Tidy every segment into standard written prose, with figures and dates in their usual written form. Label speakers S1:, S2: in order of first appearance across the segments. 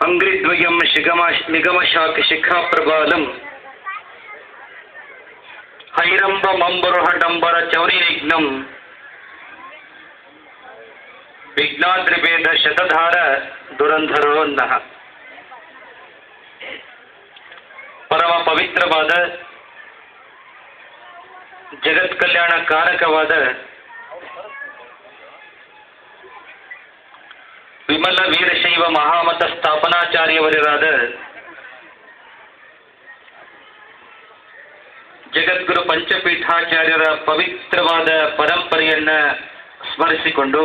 S1: ಅಂಗ್ರಿದ್ವಯಂ ನಿಗಮಶಾಖಿಖಾಪ್ರಬಾಲಂ ಹೈರಂಬಮಂಬರುಹಡಂಬರ ಚೌರಿನಿಘ್ನಂ ವಿಘ್ನಾದ್ರಿಭೇದ ಶತಧಾರ ದುರಂಧರೋನ್ನಃ. ಪರಮ ಪವಿತ್ರವಾದ ಜಗತ್ ಕಲ್ಯಾಣ ಕಾರಕವಾದ ವಿಮಲ ವೀರಶೈವ ಮಹಾಮತ ಸ್ಥಾಪನಾಚಾರ್ಯವರಾದ ಜಗದ್ಗುರು ಪಂಚಪೀಠಾಚಾರ್ಯರ ಪವಿತ್ರವಾದ ಪರಂಪರೆಯನ್ನ ಸ್ಮರಿಸಿಕೊಂಡು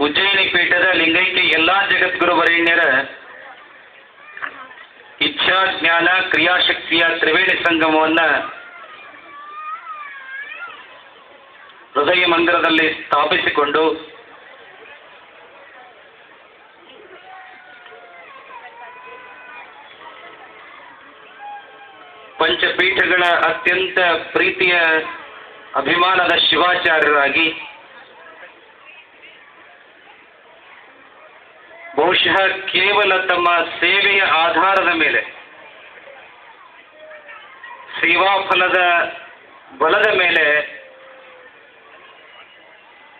S1: ಉಜ್ಜಯಿನಿ ಪೀಠದ ಲಿಂಗೈಕ್ಯ ಎಲ್ಲಾ ಜಗದ್ಗುರುವರೇಣ್ಯರ ಇಚ್ಛಾ ಜ್ಞಾನ ಕ್ರಿಯಾಶಕ್ತಿಯ ತ್ರಿವೇಣಿ ಸಂಗಮವನ್ನ ಹೃದಯ ಮಂದಿರದಲ್ಲಿ ಸ್ಥಾಪಿಸಿಕೊಂಡು ಪಂಚಪೀಠಗಳ ಅತ್ಯಂತ ಪ್ರೀತಿಯ ಅಭಿಮಾನದ ಶಿವಾಚಾರ್ಯರಾಗಿ ಬಹುಶಃ ಕೇವಲ ತಮ್ಮ ಸೇವೆಯ ಆಧಾರದ ಮೇಲೆ ಸೇವಾಫಲದ ಬಲದ ಮೇಲೆ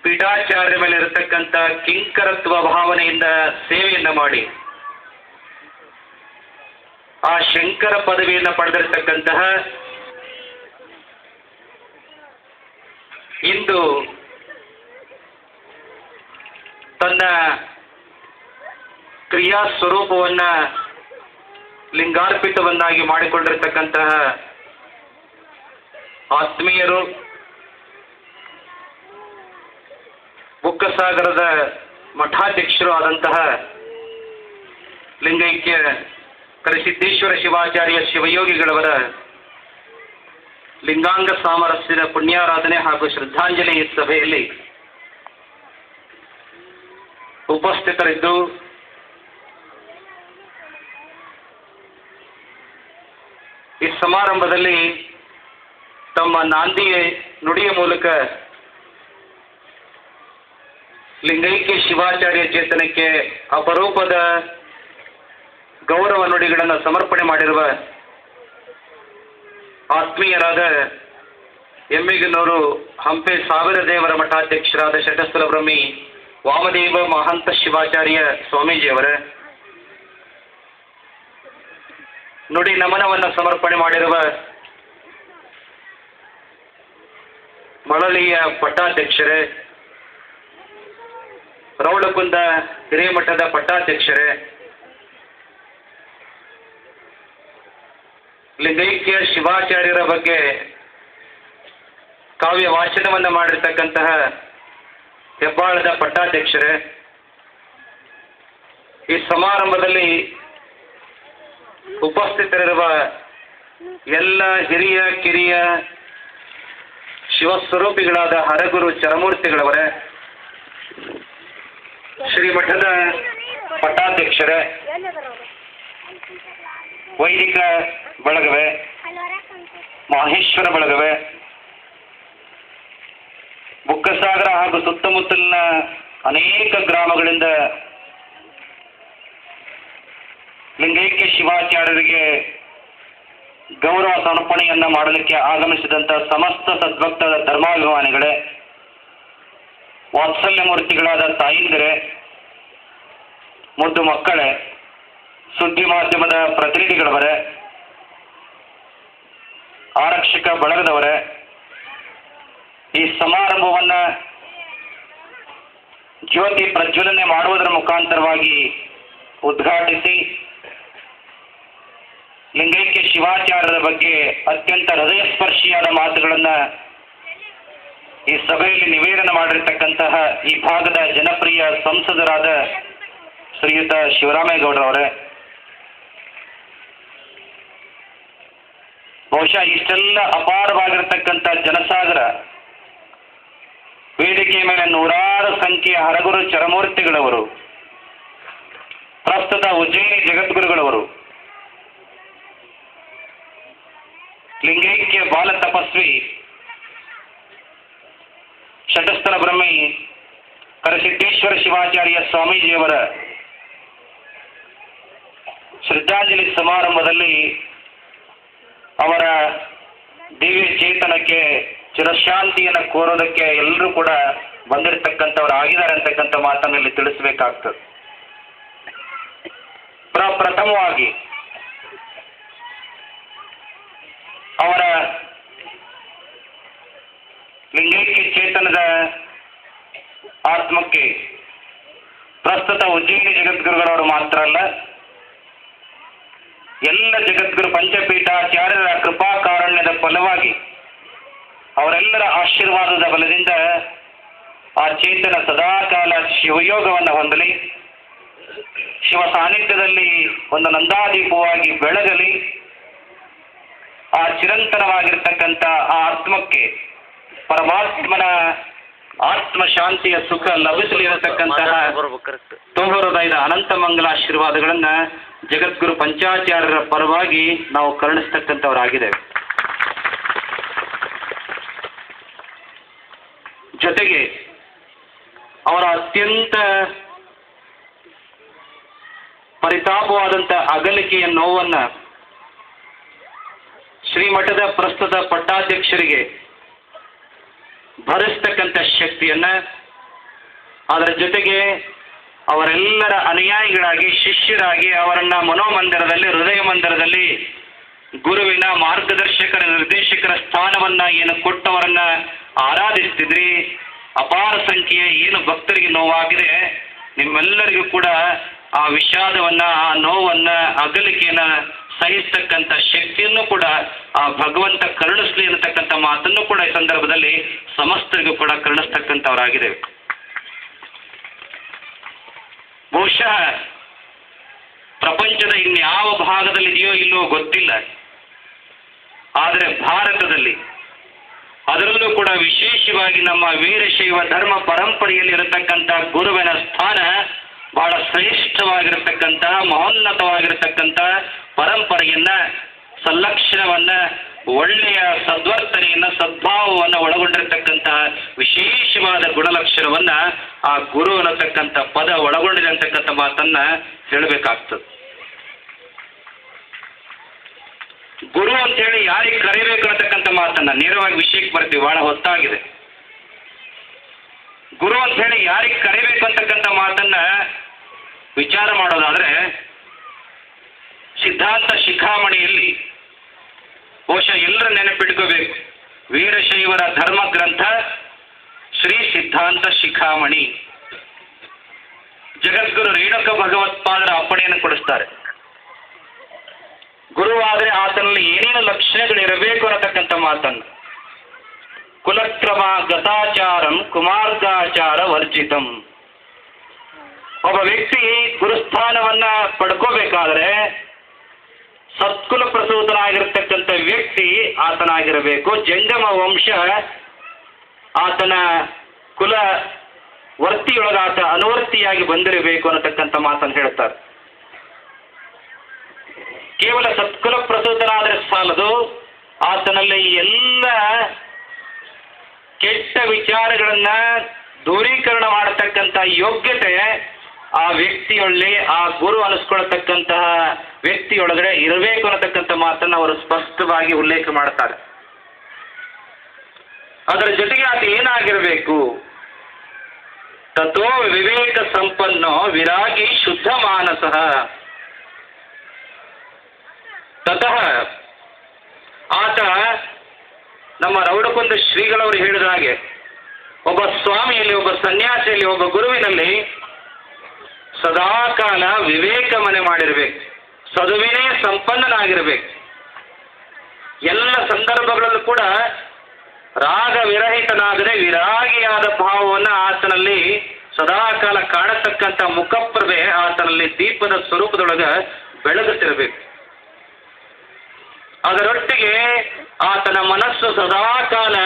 S1: ಪೀಠಾಚಾರ್ಯ ಮೇಲೆ ಇರತಕ್ಕಂಥ ಕಿಂಕರತ್ವ ಭಾವನೆಯಿಂದ ಸೇವೆಯನ್ನ ಮಾಡಿ ಆ ಶಂಕರ ಪದವಿಯನ್ನು ಪಡೆದಿರತಕ್ಕಂತಹ ಇಂದು ತನ್ನ ಕ್ರಿಯಾ ಸ್ವರೂಪವನ್ನ ಲಿಂಗಾರ್ಪಿತವನ್ನಾಗಿ ಮಾಡಿಕೊಂಡಿರತಕ್ಕಂತಹ ಆತ್ಮೀಯರು, ಬುಕ್ಕಸಾಗರದ ಮಠಾಧ್ಯಕ್ಷರು ಆದಂತಹ ಲಿಂಗೈಕ್ಯ ಕರಿಸಿದ್ದೇಶ್ವರ ಶಿವಾಚಾರ್ಯ ಶಿವಯೋಗಿಗಳವರ ಲಿಂಗಾಂಗ ಸಾಮರಸ್ಯದ ಪುಣ್ಯಾರಾಧನೆ ಹಾಗೂ ಶ್ರದ್ಧಾಂಜಲಿ ಸಭೆಯಲ್ಲಿ ಉಪಸ್ಥಿತರಿದ್ದು ಈ ಸಮಾರಂಭದಲ್ಲಿ ತಮ್ಮ ನಾಂದಿ ನುಡಿಯ ಮೂಲಕ ಲಿಂಗೈಕ್ಯ ಶಿವಾಚಾರ್ಯ ಚೇತನಕ್ಕೆ ಅಪರೂಪದ ಗೌರವ ನುಡಿಗಳನ್ನು ಸಮರ್ಪಣೆ ಮಾಡಿರುವ ಆತ್ಮೀಯರಾದ ಎಮ್ಮಿಗನೂರು ಹಂಪೆ ಸಾವಿರ ದೇವರ ಮಠಾಧ್ಯಕ್ಷರಾದ ಶಟಸ್ಥಲ ಬ್ರಹ್ಮಿ ವಾಮದೇವ ಮಹಂತ ಶಿವಾಚಾರ್ಯ ಸ್ವಾಮೀಜಿಯವರ ನುಡಿ ನಮನವನ್ನು ಸಮರ್ಪಣೆ ಮಾಡಿರುವ ಮಳಲಿಯ ಪಟ್ಟಾಧ್ಯಕ್ಷರೇ, ರೌಳಕುಂದ ಹಿರೇಮಠದ ಪಟ್ಟಾಧ್ಯಕ್ಷರೇ, ಲಿಂಗೈಕ್ಯ ಶಿವಾಚಾರ್ಯರ ಬಗ್ಗೆ ಕಾವ್ಯ ವಾಚನವನ್ನು ಮಾಡಿರ್ತಕ್ಕಂತಹ ಹೆಬ್ಬಾಳದ ಪಟ್ಟಾಧ್ಯಕ್ಷರೇ, ಈ ಸಮಾರಂಭದಲ್ಲಿ ಉಪಸ್ಥಿತರಿರುವ ಎಲ್ಲ ಹಿರಿಯ ಕಿರಿಯ ಶಿವಸ್ವರೂಪಿಗಳಾದ ಹರಗುರು ಚರಮೂರ್ತಿಗಳವರೇ, ಶ್ರೀಮಠದ ಪಟ್ಟಾಧ್ಯಕ್ಷರೇ, ವೈದಿಕ ಬಳಗವೇ, ಮಹೇಶ್ವರ ಬಳಗವೇ, ಬುಕ್ಕಸಾಗರ ಹಾಗೂ ಸುತ್ತಮುತ್ತಲಿನ ಅನೇಕ ಗ್ರಾಮಗಳಿಂದ ಲಿಂಗೈಕ್ಯ ಶಿವಾಚಾರ್ಯರಿಗೆ ಗೌರವ ಸಮರ್ಪಣೆಯನ್ನ ಮಾಡಲಿಕ್ಕೆ ಆಗಮಿಸಿದಂಥ ಸಮಸ್ತ ಸದ್ಭಕ್ತ ಧರ್ಮಾಭಿಮಾನಿಗಳೇ, ವಾತ್ಸಲ್ಯ ಮೂರ್ತಿಗಳಾದ ತಾಯಿಂದರೇ, ಮುದ್ದು ಮಕ್ಕಳೇ, ಸುದ್ದಿ ಮಾಧ್ಯಮದ ಪ್ರತಿನಿಧಿಗಳವರೇ, ಆರಕ್ಷಕ ಬಳಗದವರೇ, ಈ ಸಮಾರಂಭವನ್ನ ಜ್ಯೋತಿ ಪ್ರಜ್ವಲನೆ ಮಾಡುವುದರ ಮುಖಾಂತರವಾಗಿ ಉದ್ಘಾಟಿಸಿ ಲಿಂಗೈಕ್ಯ ಶಿವಾಚಾರ್ಯರ ಬಗ್ಗೆ ಅತ್ಯಂತ ಹೃದಯಸ್ಪರ್ಶಿಯಾದ ಮಾತುಗಳನ್ನ ಈ ಸಭೆಯಲ್ಲಿ ನಿವೇದನೆ ಮಾಡಿರ್ತಕ್ಕಂತಹ ಈ ಭಾಗದ ಜನಪ್ರಿಯ ಸಂಸದರಾದ ಶ್ರೀಯುತ ಶಿವರಾಮೇಗೌಡರವರೇ, ಬಹುಶಃ ಇಷ್ಟೆಲ್ಲ ಅಪಾರವಾಗಿರತಕ್ಕಂಥ ಜನಸಾಗರ ವೇದಿಕೆಯ ಮೇಲೆ ನೂರಾರು ಸಂಖ್ಯೆಯ ಹರಗುರು ಚರಮೂರ್ತಿಗಳವರು, ಪ್ರಸ್ತುತ ಉಜ್ಜಯಿನಿ ಜಗದ್ಗುರುಗಳವರು, ಲಿಂಗೈಕ್ಯ ಬಾಲ ತಪಸ್ವಿ ಶಟಸ್ಥಲ ಬ್ರಹ್ಮಿ ಕರಸಿದ್ದೇಶ್ವರ ಶಿವಾಚಾರ್ಯ ಸ್ವಾಮೀಜಿಯವರ ಶ್ರದ್ಧಾಂಜಲಿ ಸಮಾರಂಭದಲ್ಲಿ ಅವರ ದಿವ್ಯ ಚೇತನಕ್ಕೆ ಚಿರಶಾಂತಿಯನ್ನು ಕೋರೋದಕ್ಕೆ ಎಲ್ಲರೂ ಕೂಡ ಬಂದಿರತಕ್ಕಂಥವ್ರು ಆಗಿದ್ದಾರೆ ಅಂತಕ್ಕಂಥ ಮಾತನ್ನಲ್ಲಿ ತಿಳಿಸಬೇಕಾಗ್ತದೆ. ಪ್ರಥಮವಾಗಿ ಅವರ ಲಿಂಗೈಕ್ಯ ಚೇತನದ ಆತ್ಮಕ್ಕೆ ಪ್ರಸ್ತುತ ಉಜ್ಜಯಿನಿ ಜಗದ್ಗುರುಗಳವರು ಮಾತ್ರ ಅಲ್ಲ, ಎಲ್ಲ ಜಗದ್ಗುರು ಪಂಚಪೀಠಾಚಾರ್ಯರ ಕೃಪಾಕಾರುಣ್ಯದ ಫಲವಾಗಿ ಅವರೆಲ್ಲರ ಆಶೀರ್ವಾದದ ಬಲದಿಂದ ಆ ಚೇತನ ಸದಾಕಾಲ ಶಿವಯೋಗವನ್ನು ಹೊಂದಲಿ, ಶಿವ ಸಾನ್ನಿಧ್ಯದಲ್ಲಿ ಒಂದು ನಂದಾದೀಪವಾಗಿ ಬೆಳಗಲಿ, ಆ ಚಿರಂತನವಾಗಿರ್ತಕ್ಕಂಥ ಆ ಆತ್ಮಕ್ಕೆ ಪರಮಾತ್ಮನ ಆತ್ಮಶಾಂತಿಯ ಸುಖ ಲಭಿಸಲಿರತಕ್ಕಂತಹ ತೋಹೃದಯದ ಅನಂತ ಮಂಗಲಾಶೀರ್ವಾದಗಳನ್ನ ಜಗದ್ಗುರು ಪಂಚಾಚಾರ್ಯರ ಪರವಾಗಿ ನಾವು ಕರುಣಿಸ್ತಕ್ಕಂಥವರಾಗಿದ್ದೇವೆ. ಜೊತೆಗೆ ಅವರ ಅತ್ಯಂತ ಪರಿತಾಪವಾದಂಥ ಅಗಲಿಕೆಯ ನೋವನ್ನು ಶ್ರೀಮಠದ ಪ್ರಸ್ತುತ ಪಟ್ಟಾಧ್ಯಕ್ಷರಿಗೆ ಭರಿಸ್ತಕ್ಕಂಥ ಶಕ್ತಿಯನ್ನ, ಅದರ ಜೊತೆಗೆ ಅವರೆಲ್ಲರ ಅನುಯಾಯಿಗಳಾಗಿ ಶಿಷ್ಯರಾಗಿ ಅವರನ್ನ ಮನೋಮಂದಿರದಲ್ಲಿ ಹೃದಯ ಮಂದಿರದಲ್ಲಿ ಗುರುವಿನ ಮಾರ್ಗದರ್ಶಕರ ನಿರ್ದೇಶಕರ ಸ್ಥಾನವನ್ನ ಏನು ಕೊಟ್ಟವರನ್ನ ಆರಾಧಿಸ್ತಿದ್ರಿ, ಅಪಾರ ಸಂಖ್ಯೆಯ ಏನು ಭಕ್ತರಿಗೆ ನೋವಾಗಿದೆ, ನಿಮ್ಮೆಲ್ಲರಿಗೂ ಕೂಡ ಆ ವಿಷಾದವನ್ನ, ಆ ನೋವನ್ನ, ಅಗಲಿಕೆಯನ್ನ ಸಹಿಸ್ತಕ್ಕಂಥ ಶಕ್ತಿಯನ್ನು ಕೂಡ ಆ ಭಗವಂತ ಕರುಣಿಸ್ಲಿ ಅನ್ನತಕ್ಕಂಥ ಮಾತನ್ನು ಕೂಡ ಈ ಸಂದರ್ಭದಲ್ಲಿ ಸಮಸ್ತರಿಗೂ ಕೂಡ ಕರುಣಿಸ್ತಕ್ಕಂಥವರಾಗಿದ್ದೇವೆ. ಬಹುಶಃ ಪ್ರಪಂಚದ ಇನ್ಯಾವ ಭಾಗದಲ್ಲಿದೆಯೋ ಇಲ್ಲೋ ಗೊತ್ತಿಲ್ಲ, ಆದರೆ ಭಾರತದಲ್ಲಿ ಅದರಲ್ಲೂ ಕೂಡ ವಿಶೇಷವಾಗಿ ನಮ್ಮ ವೀರಶೈವ ಧರ್ಮ ಪರಂಪರೆಯಲ್ಲಿ ಇರತಕ್ಕಂಥ ಗುರುವಿನ ಸ್ಥಾನ ಬಹಳ ಶ್ರೇಷ್ಠವಾಗಿರತಕ್ಕಂಥ ಮಹೋನ್ನತವಾಗಿರತಕ್ಕಂಥ ಪರಂಪರೆಯನ್ನ, ಸಲ್ಲಕ್ಷಣವನ್ನ, ಒಳ್ಳೆಯ ಸದ್ವರ್ತನೆಯನ್ನ, ಸದ್ಭಾವವನ್ನು ಒಳಗೊಂಡಿರತಕ್ಕಂಥ ವಿಶೇಷವಾದ ಗುಣಲಕ್ಷಣವನ್ನ ಆ ಗುರು ಅನ್ನತಕ್ಕಂಥ ಪದ ಒಳಗೊಂಡಿದೆ ಅಂತಕ್ಕಂಥ ಮಾತನ್ನ ಹೇಳಬೇಕಾಗ್ತದೆ. ಗುರು ಅಂತೇಳಿ ಯಾರಿಗೆ ಕರೆಯಬೇಕು ಅನ್ನತಕ್ಕಂಥ ಮಾತನ್ನ ನೇರವಾಗಿ ವಿಷಯಕ್ಕೆ ಬರ್ತೀವಿ, ಬಹಳ ಹೊತ್ತಾಗಿದೆ. ಗುರು ಅಂತ ಹೇಳಿ ಯಾರಿಗೆ ಕರೆಯಬೇಕು ಅಂತಕ್ಕಂಥ ಮಾತನ್ನ ವಿಚಾರ ಮಾಡೋದಾದ್ರೆ ಸಿದ್ಧಾಂತ ಶಿಖಾಮಣಿಯಲ್ಲಿ ಬಹುಶಃ ಎಲ್ಲರೂ ನೆನಪಿಟ್ಕೋಬೇಕು, ವೀರಶೈವರ ಧರ್ಮ ಗ್ರಂಥ ಶ್ರೀ ಸಿದ್ಧಾಂತ ಶಿಖಾಮಣಿ. ಜಗದ್ಗುರು ರೇಣುಕ ಭಗವತ್ಪಾದರ ಅಪ್ಪಣೆಯನ್ನು ಕೊಡಿಸ್ತಾರೆ. ಗುರುವಾದರೆ ಆತನಲ್ಲಿ ಏನೇನು ಲಕ್ಷಣಗಳಿರಬೇಕು ಅನ್ನತಕ್ಕಂಥ ಮಾತನ್ನು, ಕುಲಕ್ರಮ ಗತಾಚಾರಂ ಕುಮಾರ್ಗಾಚಾರ ವರ್ಜಿತಂ. ಒಬ್ಬ ವ್ಯಕ್ತಿ ಗುರುಸ್ಥಾನವನ್ನ ಪಡ್ಕೋಬೇಕಾದ್ರೆ ಸತ್ಕುಲ ಪ್ರಸೂತನಾಗಿರ್ತಕ್ಕಂಥ ವ್ಯಕ್ತಿ ಆತನಾಗಿರಬೇಕು. ಜಂಗಮ ವಂಶ ಆತನ ಕುಲ ವರ್ತಿಯೊಳಗ ಆತ ಅನುವರ್ತಿಯಾಗಿ ಬಂದಿರಬೇಕು ಅನ್ನತಕ್ಕಂಥ ಮಾತನ್ನು ಹೇಳ್ತಾರೆ. ಕೇವಲ ಸತ್ಕುಲ ಪ್ರಸೂತನಾದರೆ ಸಾಲದು, ಆತನಲ್ಲಿ ಎಲ್ಲ ಕೆಟ್ಟ ವಿಚಾರಗಳನ್ನ ದೂರೀಕರಣ ಮಾಡತಕ್ಕಂಥ ಯೋಗ್ಯತೆ ಆ ವ್ಯಕ್ತಿಯೊಳ್ಳಿ, ಆ ಗುರು ಅನಿಸ್ಕೊಳ್ತಕ್ಕಂತಹ ವ್ಯಕ್ತಿಯೊಳಗಡೆ ಇರಬೇಕು ಅನ್ನತಕ್ಕಂಥ ಮಾತನ್ನು ಅವರು ಸ್ಪಷ್ಟವಾಗಿ ಉಲ್ಲೇಖ ಮಾಡ್ತಾರೆ. ಅದರ ಜೊತೆಗೆ ಆತ ಏನಾಗಿರಬೇಕು, ತತ್ವ ವಿವೇಕ ಸಂಪನ್ನೋ ವಿರಾಗಿ ಶುದ್ಧ ಮಾನಸಃ. ತತಃ ಆತ ನಮ್ಮ ರೌಡಕುಂದ ಶ್ರೀಗಳವರು ಹೇಳಿದ ಹಾಗೆ ಒಬ್ಬ ಸ್ವಾಮಿಯಲ್ಲಿ, ಒಬ್ಬ ಸನ್ಯಾಸಿಯಲ್ಲಿ, ಒಬ್ಬ ಗುರುವಿನಲ್ಲಿ ಸದಾಕಾಲ ವಿವೇಕ ಮನೆ ಮಾಡಿರಬೇಕು, ಸದುವಿನೇ ಸಂಪನ್ನನಾಗಿರಬೇಕು. ಎಲ್ಲ ಸಂದರ್ಭಗಳಲ್ಲೂ ಕೂಡ ರಾಗ ವಿರಹಿತನಾಗದೆ ವಿರಾಗಿಯಾದ ಭಾವವನ್ನು ಆತನಲ್ಲಿ ಸದಾಕಾಲ ಕಾಣತಕ್ಕಂಥ ಮುಖಪ್ರಭೆ ಆತನಲ್ಲಿ ದೀಪದ ಸ್ವರೂಪದೊಳಗೆ ಬೆಳಗುತ್ತಿರಬೇಕು. ಅದರೊಟ್ಟಿಗೆ ಆತನ ಮನಸ್ಸು ಸದಾಕಾಲ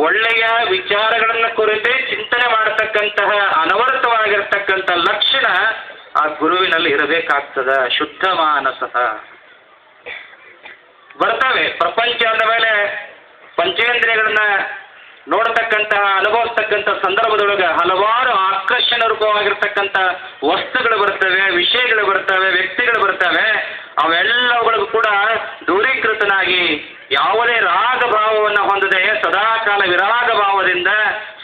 S1: ಒಳ್ಳೆಯ ವಿಚಾರಗಳನ್ನು ಕುರಿತೇ ಚಿಂತನೆ ಮಾಡತಕ್ಕಂತಹ ಅನವರತವಾಗಿರ್ತಕ್ಕಂಥ ಲಕ್ಷಣ ಆ ಗುರುವಿನಲ್ಲಿ ಇರಬೇಕಾಗ್ತದ. ಶುದ್ಧ ಮಾನಸಃ. ಬರ್ತವೆ ಪ್ರಪಂಚ ಅಂದ ಮೇಲೆ ಪಂಚೇಂದ್ರಿಯಗಳನ್ನ ನೋಡತಕ್ಕಂತಹ, ಅನುಭವಿಸ್ತಕ್ಕಂಥ ಸಂದರ್ಭದೊಳಗೆ ಹಲವಾರು ರೂಪವಾಗಿರ್ತಕ್ಕಂಥ ವಸ್ತುಗಳು ಬರ್ತವೆ, ವಿಷಯಗಳು ಬರ್ತವೆ, ವ್ಯಕ್ತಿಗಳು ಬರ್ತವೆ. ಅವೆಲ್ಲವುಗಳಿಗೂ ಕೂಡ ದೂರೀಕೃತನಾಗಿ ಯಾವುದೇ ರಾಗ ಭಾವವನ್ನು ಹೊಂದದೆ ಸದಾಕಾಲ ವಿರಾಗ ಭಾವದಿಂದ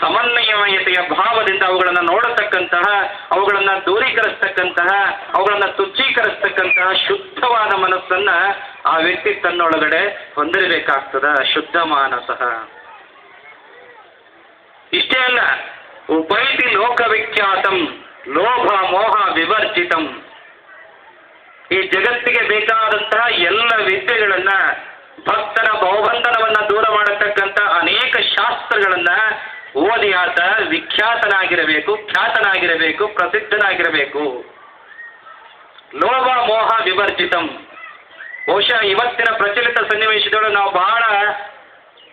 S1: ಸಮನ್ವಯತೆಯ ಭಾವದಿಂದ ಅವುಗಳನ್ನು ನೋಡತಕ್ಕಂತಹ, ಅವುಗಳನ್ನು ದೂರೀಕರಿಸ್ತಕ್ಕಂತಹ, ಅವುಗಳನ್ನು ತುಚ್ಛೀಕರಿಸ್ತಕ್ಕಂತಹ ಶುದ್ಧವಾದ ಮನಸ್ಸನ್ನ ಆ ವ್ಯಕ್ತಿ ತನ್ನೊಳಗಡೆ ಹೊಂದಿರಬೇಕಾಗ್ತದ. ಶುದ್ಧ ಮಾನಸಃ. ಇಷ್ಟೇ ಅಲ್ಲ, ಉಪೈತಿ ಲೋಕವಿಖ್ಯಾತಂ ಲೋಭ ಮೋಹ ವಿವರ್ಜಿತಂ. ಈ ಜಗತ್ತಿಗೆ ಬೇಕಾದಂತಹ ಎಲ್ಲ ವಿದ್ಯೆಗಳನ್ನ, ಭಕ್ತನ ಭವಬಂಧನವನ್ನ ದೂರ ಮಾಡತಕ್ಕಂಥ ಅನೇಕ ಶಾಸ್ತ್ರಗಳನ್ನ ಓದಿ ಆತ ವಿಖ್ಯಾತನಾಗಿರಬೇಕು, ಖ್ಯಾತನಾಗಿರಬೇಕು, ಪ್ರಸಿದ್ಧನಾಗಿರಬೇಕು. ಲೋಭ ಮೋಹ ವಿವರ್ಜಿತಂ. ಬಹುಶಃ ಇವತ್ತಿನ ಪ್ರಚಲಿತ ಸನ್ನಿವೇಶದೊಳಗೆ ನಾವು ಬಹಳ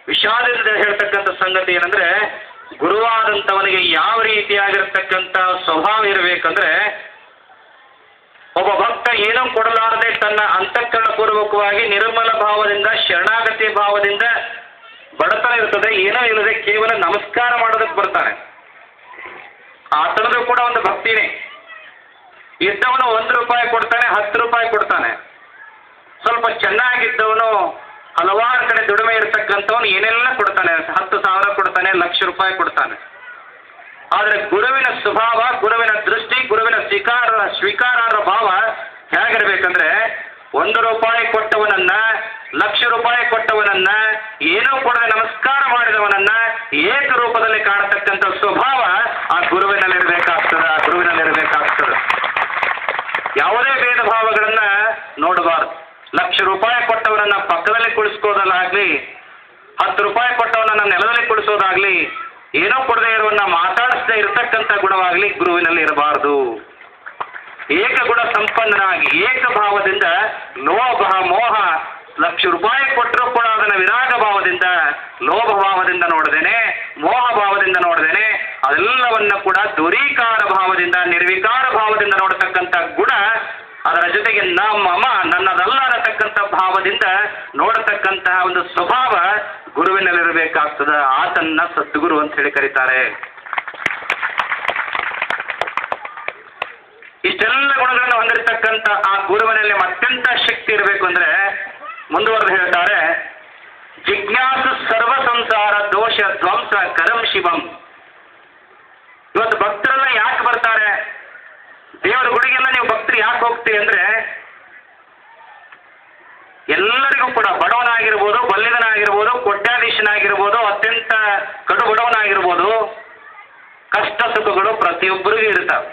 S1: ವಿಷಾದದಿಂದ ಹೇಳ್ತಕ್ಕಂಥ ಸಂಗತಿ ಏನಂದ್ರೆ, ಗುರುವಾದಂಥವನಿಗೆ ಯಾವ ರೀತಿಯಾಗಿರ್ತಕ್ಕಂಥ ಸ್ವಭಾವ ಇರಬೇಕಂದ್ರೆ, ಒಬ್ಬ ಭಕ್ತ ಏನೂ ಕೊಡಲಾರದೆ ತನ್ನ ಅಂತಃಕರಣ ಪೂರ್ವಕವಾಗಿ ನಿರ್ಮಲ ಭಾವದಿಂದ, ಶರಣಾಗತಿ ಭಾವದಿಂದ, ಬಡತನ ಇರ್ತದೆ, ಏನೋ ಇಲ್ಲದೆ ಕೇವಲ ನಮಸ್ಕಾರ ಮಾಡೋದಕ್ಕೆ ಬರ್ತಾನೆ. ಆತನದು ಕೂಡ ಒಂದು ಭಕ್ತಿನೇ. ಇದ್ದವನು 1 ರೂಪಾಯಿ ಕೊಡ್ತಾನೆ, 10 ರೂಪಾಯಿ ಕೊಡ್ತಾನೆ. ಸ್ವಲ್ಪ ಚೆನ್ನಾಗಿದ್ದವನು ಹಲವಾರು ಕಡೆ ದುಡಿಮೆ ಇರತಕ್ಕಂಥವನು ಏನೆಲ್ಲ ಕೊಡ್ತಾನೆ, 10,000 ಕೊಡ್ತಾನೆ, 1,00,000 ರೂಪಾಯಿ ಕೊಡ್ತಾನೆ. ಆದರೆ ಗುರುವಿನ ಸ್ವಭಾವ, ಗುರುವಿನ ದೃಷ್ಟಿ, ಗುರುವಿನ ಸ್ವೀಕಾರಾರ್ಹ ಭಾವ ಹೇಗಿರ್ಬೇಕಂದ್ರೆ, 1 ರೂಪಾಯಿ ಕೊಟ್ಟವನನ್ನ, 1,00,000 ರೂಪಾಯಿ ಕೊಟ್ಟವನನ್ನ, ಏನೂ ಕೊಡದೆ ನಮಸ್ಕಾರ ಮಾಡಿದವನನ್ನ ಏಕರೂಪದಲ್ಲಿ ಕಾಣತಕ್ಕಂಥ ಸ್ವಭಾವ ಆ ಗುರುವಿನಲ್ಲಿರಬೇಕಾಗ್ತದೆ. ಆ ಗುರುವಿನಲ್ಲಿರಬೇಕಾಗ್ತದೆ. ಯಾವುದೇ ಭೇದ ಭಾವಗಳನ್ನ ನೋಡಬಾರ್ದು. 1,00,000 ರೂಪಾಯಿ ಕೊಟ್ಟವನನ್ನ ಪಕ್ಕದಲ್ಲಿ ಕುಳಿಸ್ಕೋದಲ್ಲಾಗ್ಲಿ, 10 ರೂಪಾಯಿ ಕೊಟ್ಟವನನ್ನ ನೆಲದಲ್ಲಿ ಕುಳಿಸೋದಾಗ್ಲಿ, ಏನೋ ಕೊಡದೆ ಇರುವನ್ನ ಮಾತಾಡಿಸದೇ ಇರತಕ್ಕಂಥ ಗುಣವಾಗ್ಲಿ ಗುರುವಿನಲ್ಲಿ ಇರಬಾರದು. ಏಕಗುಣ ಸಂಪನ್ನನಾಗಿ ಏಕಭಾವದಿಂದ ಲೋಭ ಮೋಹ, 1,00,000 ರೂಪಾಯಿ ಕೊಟ್ಟರೂ ಕೂಡ ಅದನ್ನ ವಿರಾಗ ಭಾವದಿಂದ, ಲೋಭ ಭಾವದಿಂದ ನೋಡದೇನೆ, ಮೋಹ ಭಾವದಿಂದ ನೋಡದೇನೆ, ಅದೆಲ್ಲವನ್ನ ಕೂಡ ದುರೀಕಾರ ಭಾವದಿಂದ, ನಿರ್ವಿಕಾರ ಭಾವದಿಂದ ನೋಡತಕ್ಕಂಥ ಗುಣ, ಅದರ ಜೊತೆಗೆ ಮಮ ನನ್ನದಲ್ಲ ಅನ್ನತಕ್ಕಂಥ ಭಾವದಿಂದ ನೋಡತಕ್ಕಂತಹ ಒಂದು ಸ್ವಭಾವ ಗುರುವಿನಲ್ಲಿರಬೇಕಾಗ್ತದ. ಆತನ್ನ ಸದ್ಗುರು ಅಂತ ಹೇಳಿ ಕರೀತಾರೆ. ಇಷ್ಟೆಲ್ಲ ಗುಣಗಳನ್ನು ಹೊಂದಿರತಕ್ಕಂಥ ಆ ಗುರುವಿನಲ್ಲಿ ಮತ್ತೆಂತ ಶಕ್ತಿ ಇರಬೇಕು ಅಂದ್ರೆ, ಮುಂದುವರೆದು ಹೇಳ್ತಾರೆ, ಜಿಜ್ಞಾಸು ಸರ್ವ ಸಂಸಾರ ದೋಷ ಧ್ವಂಸ ಕರಂ ಶಿವಂ. ಇವತ್ತು ಭಕ್ತರೆಲ್ಲ ಯಾಕೆ ಬರ್ತಾರೆ, ದೇವರ ಗುಡಿಗೆಲ್ಲ ನೀವು ಭಕ್ತರು ಯಾಕೆ ಹೋಗ್ತೀವಿ ಅಂದ್ರೆ, ಎಲ್ಲರಿಗೂ ಕೂಡ ಬಡವನಾಗಿರ್ಬೋದು, ಬಲ್ಲಿದನಾಗಿರ್ಬೋದು, ಕೋಟ್ಯಾಧೀಶನಾಗಿರ್ಬೋದು, ಅತ್ಯಂತ ಕಡು ಬಡವನಾಗಿರ್ಬೋದು, ಕಷ್ಟ ಸುಖಗಳು ಪ್ರತಿಯೊಬ್ಬರಿಗೂ ಇರ್ತಾವೆ.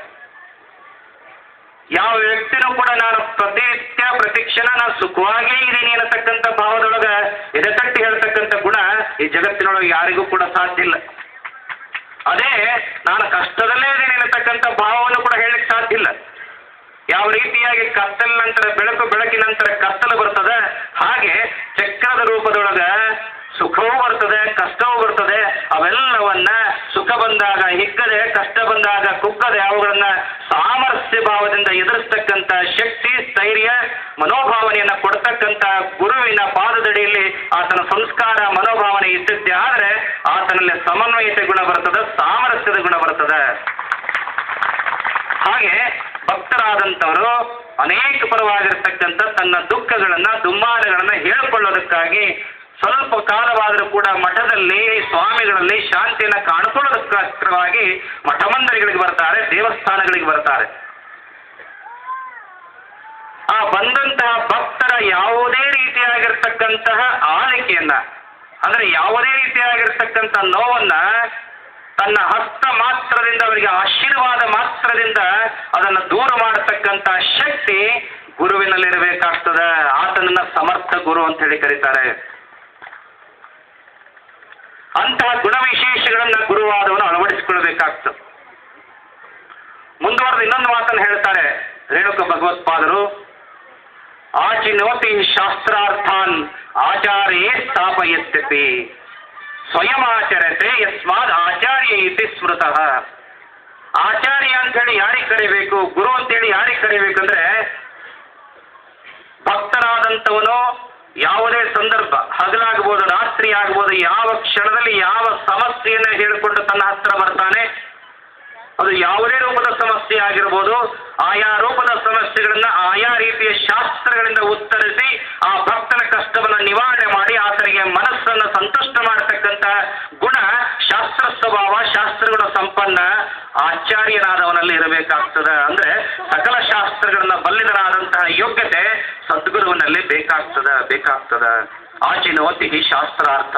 S1: ಯಾವ ವ್ಯಕ್ತಿನೂ ಕೂಡ ನಾನು ಪ್ರತಿನಿತ್ಯ ಪ್ರತಿಕ್ಷಣ ನಾನು ಸುಖವಾಗೇ ಇದ್ದೀನಿ ಅನ್ನತಕ್ಕಂಥ ಭಾವದೊಳಗ ಎದೆತಟ್ಟಿ ಹೇಳ್ತಕ್ಕಂಥ ಗುಣ ಈ ಜಗತ್ತಿನೊಳಗೆ ಯಾರಿಗೂ ಕೂಡ ಸಾಧ್ಯ ಇಲ್ಲ. ಅದೇ ನಾನು ಕಷ್ಟದಲ್ಲೇ ಇದ್ದೀನಿ ಅನ್ನತಕ್ಕಂಥ ಭಾವವನ್ನು ಕೂಡ ಹೇಳಲಿಕ್ಕೆ ಸಾಧ್ಯ ಇಲ್ಲ. ಯಾವ ರೀತಿಯಾಗಿ ಕತ್ತಲ ನಂತರ ಬೆಳಕು, ಬೆಳಕಿನ ನಂತರ ಕತ್ತಲು ಬರ್ತದೆ, ಹಾಗೆ ಚಕ್ರದ ರೂಪದೊಳಗ ಸುಖವೂ ಬರ್ತದೆ, ಕಷ್ಟವೂ ಬರ್ತದೆ. ಅವೆಲ್ಲವನ್ನ ಸುಖ ಬಂದಾಗ ಹಿಗ್ಗದೆ, ಕಷ್ಟ ಬಂದಾಗ ಕುಗ್ಗದೆ, ಅವುಗಳನ್ನ ಸಾಮರಸ್ಯ ಭಾವದಿಂದ ಎದುರಿಸ್ತಕ್ಕಂಥ ಶಕ್ತಿ, ಸ್ಥೈರ್ಯ, ಮನೋಭಾವನೆಯನ್ನ ಕೊಡ್ತಕ್ಕಂಥ ಗುರುವಿನ ಪಾದದಡಿಯಲ್ಲಿ ಆತನ ಸಂಸ್ಕಾರ, ಮನೋಭಾವನೆ ಇದ್ದದ್ದೇ ಆದರೆ ಆತನಲ್ಲಿ ಸಮನ್ವಯತೆ ಗುಣ ಬರ್ತದೆ, ಸಾಮರಸ್ಯದ ಗುಣ ಬರ್ತದೆ. ಹಾಗೆ ಭಕ್ತರಾದಂಥವರು ಅನೇಕ ಪರವಾಗಿರ್ತಕ್ಕಂಥ ತನ್ನ ದುಃಖಗಳನ್ನ, ದುಮ್ಮಾನಗಳನ್ನ ಹೇಳಿಕೊಳ್ಳೋದಕ್ಕಾಗಿ ಸ್ವಲ್ಪ ಕಾಲವಾದರೂ ಕೂಡ ಮಠದಲ್ಲಿ, ಸ್ವಾಮಿಗಳಲ್ಲಿ ಶಾಂತಿಯನ್ನು ಕಾಣಿಕೊಳ್ಳೋದಕ್ಕೋಸ್ಕರವಾಗಿ ಮಠ ಮಂದಿರಗಳಿಗೆ ಬರ್ತಾರೆ, ದೇವಸ್ಥಾನಗಳಿಗೆ ಬರ್ತಾರೆ. ಆ ಬಂದಂತಹ ಭಕ್ತರ ಯಾವುದೇ ರೀತಿಯಾಗಿರ್ತಕ್ಕಂತಹ ಆಳಿಕೆಯನ್ನ, ಅಂದ್ರೆ ಯಾವುದೇ ರೀತಿಯಾಗಿರ್ತಕ್ಕಂಥ ನೋವನ್ನ ತನ್ನ ಹಸ್ತ ಮಾತ್ರದಿಂದ, ಅವರಿಗೆ ಆಶೀರ್ವಾದ ಮಾತ್ರದಿಂದ ಅದನ್ನು ದೂರ ಮಾಡತಕ್ಕಂಥ ಶಕ್ತಿ ಗುರುವಿನಲ್ಲಿರಬೇಕಾಗ್ತದೆ. ಆತನನ್ನ ಸಮರ್ಥ ಗುರು ಅಂತ ಹೇಳಿ ಕರೀತಾರೆ. ಅಂತಹ ಗುಣವಿಶೇಷಗಳನ್ನ ಗುರುವಾದವನು ಅಳವಡಿಸಿಕೊಳ್ಳಬೇಕಾಗ್ತದೆ. ಮುಂದುವರೆದು ಇನ್ನೊಂದು ಮಾತನ್ನು ಹೇಳ್ತಾರೆ ರೇಣುಕ ಭಗವತ್ಪಾದರು, ಆಚಿನೋತಿ ಶಾಸ್ತ್ರಾರ್ಥಾನ್ ಆಚಾರ್ಯೇ ಸ್ಥಾಪಯತ್ಯಪಿ ಸ್ವಯಂ ಆಚರತೆ ಯಸ್ಮಾದ್ ಆಚಾರ್ಯ ಇತಿ ಸ್ಮೃತಃ. ಆಚಾರ್ಯ ಅಂತ ಹೇಳಿ ಯಾರಿಗೆ ಕರಿಬೇಕು, ಗುರು ಅಂತೇಳಿ ಯಾರಿಗೆ ಕರಿಬೇಕಂದ್ರೆ, ಭಕ್ತರಾದಂಥವನು ಯಾವುದೇ ಸಂದರ್ಭ, ಹಗಲಾಗ್ಬೋದು, ರಾತ್ರಿ ಆಗ್ಬೋದು, ಯಾವ ಕ್ಷಣದಲ್ಲಿ ಯಾವ ಸಮಸ್ಯೆಯನ್ನು ಹೇಳಿಕೊಂಡು ತನ್ನ ಹತ್ರ ಬರ್ತಾನೆ, ಅದು ಯಾವುದೇ ರೂಪದ ಸಮಸ್ಯೆ ಆಗಿರ್ಬೋದು, ಆಯಾ ರೂಪದ ಸಮಸ್ಯೆಗಳನ್ನ ಆಯಾ ರೀತಿಯ ಶಾಸ್ತ್ರಗಳಿಂದ ಉತ್ತರಿಸಿ ಆ ಭಕ್ತನ ಕಷ್ಟವನ್ನು ನಿವಾರಣೆ ಮಾಡಿ ಆತನಿಗೆ ಮನಸ್ಸನ್ನು ಸಂತುಷ್ಟ ಮಾಡತಕ್ಕಂಥ ಗುಣ, ಶಾಸ್ತ್ರ ಸ್ವಭಾವ, ಶಾಸ್ತ್ರಗಳ ಸಂಪನ್ನ ಆಚಾರ್ಯನಾದವನಲ್ಲಿ ಇರಬೇಕಾಗ್ತದೆ. ಅಂದ್ರೆ ಸಕಲ ಶಾಸ್ತ್ರಗಳನ್ನ ಬಲ್ಲಿದನಾದಂತಹ ಯೋಗ್ಯತೆ ಸದ್ಗುರುವಿನಲ್ಲಿ ಬೇಕಾಗ್ತದ. ಆಚಿನೋತಿ ಶಾಸ್ತ್ರಾರ್ಥ.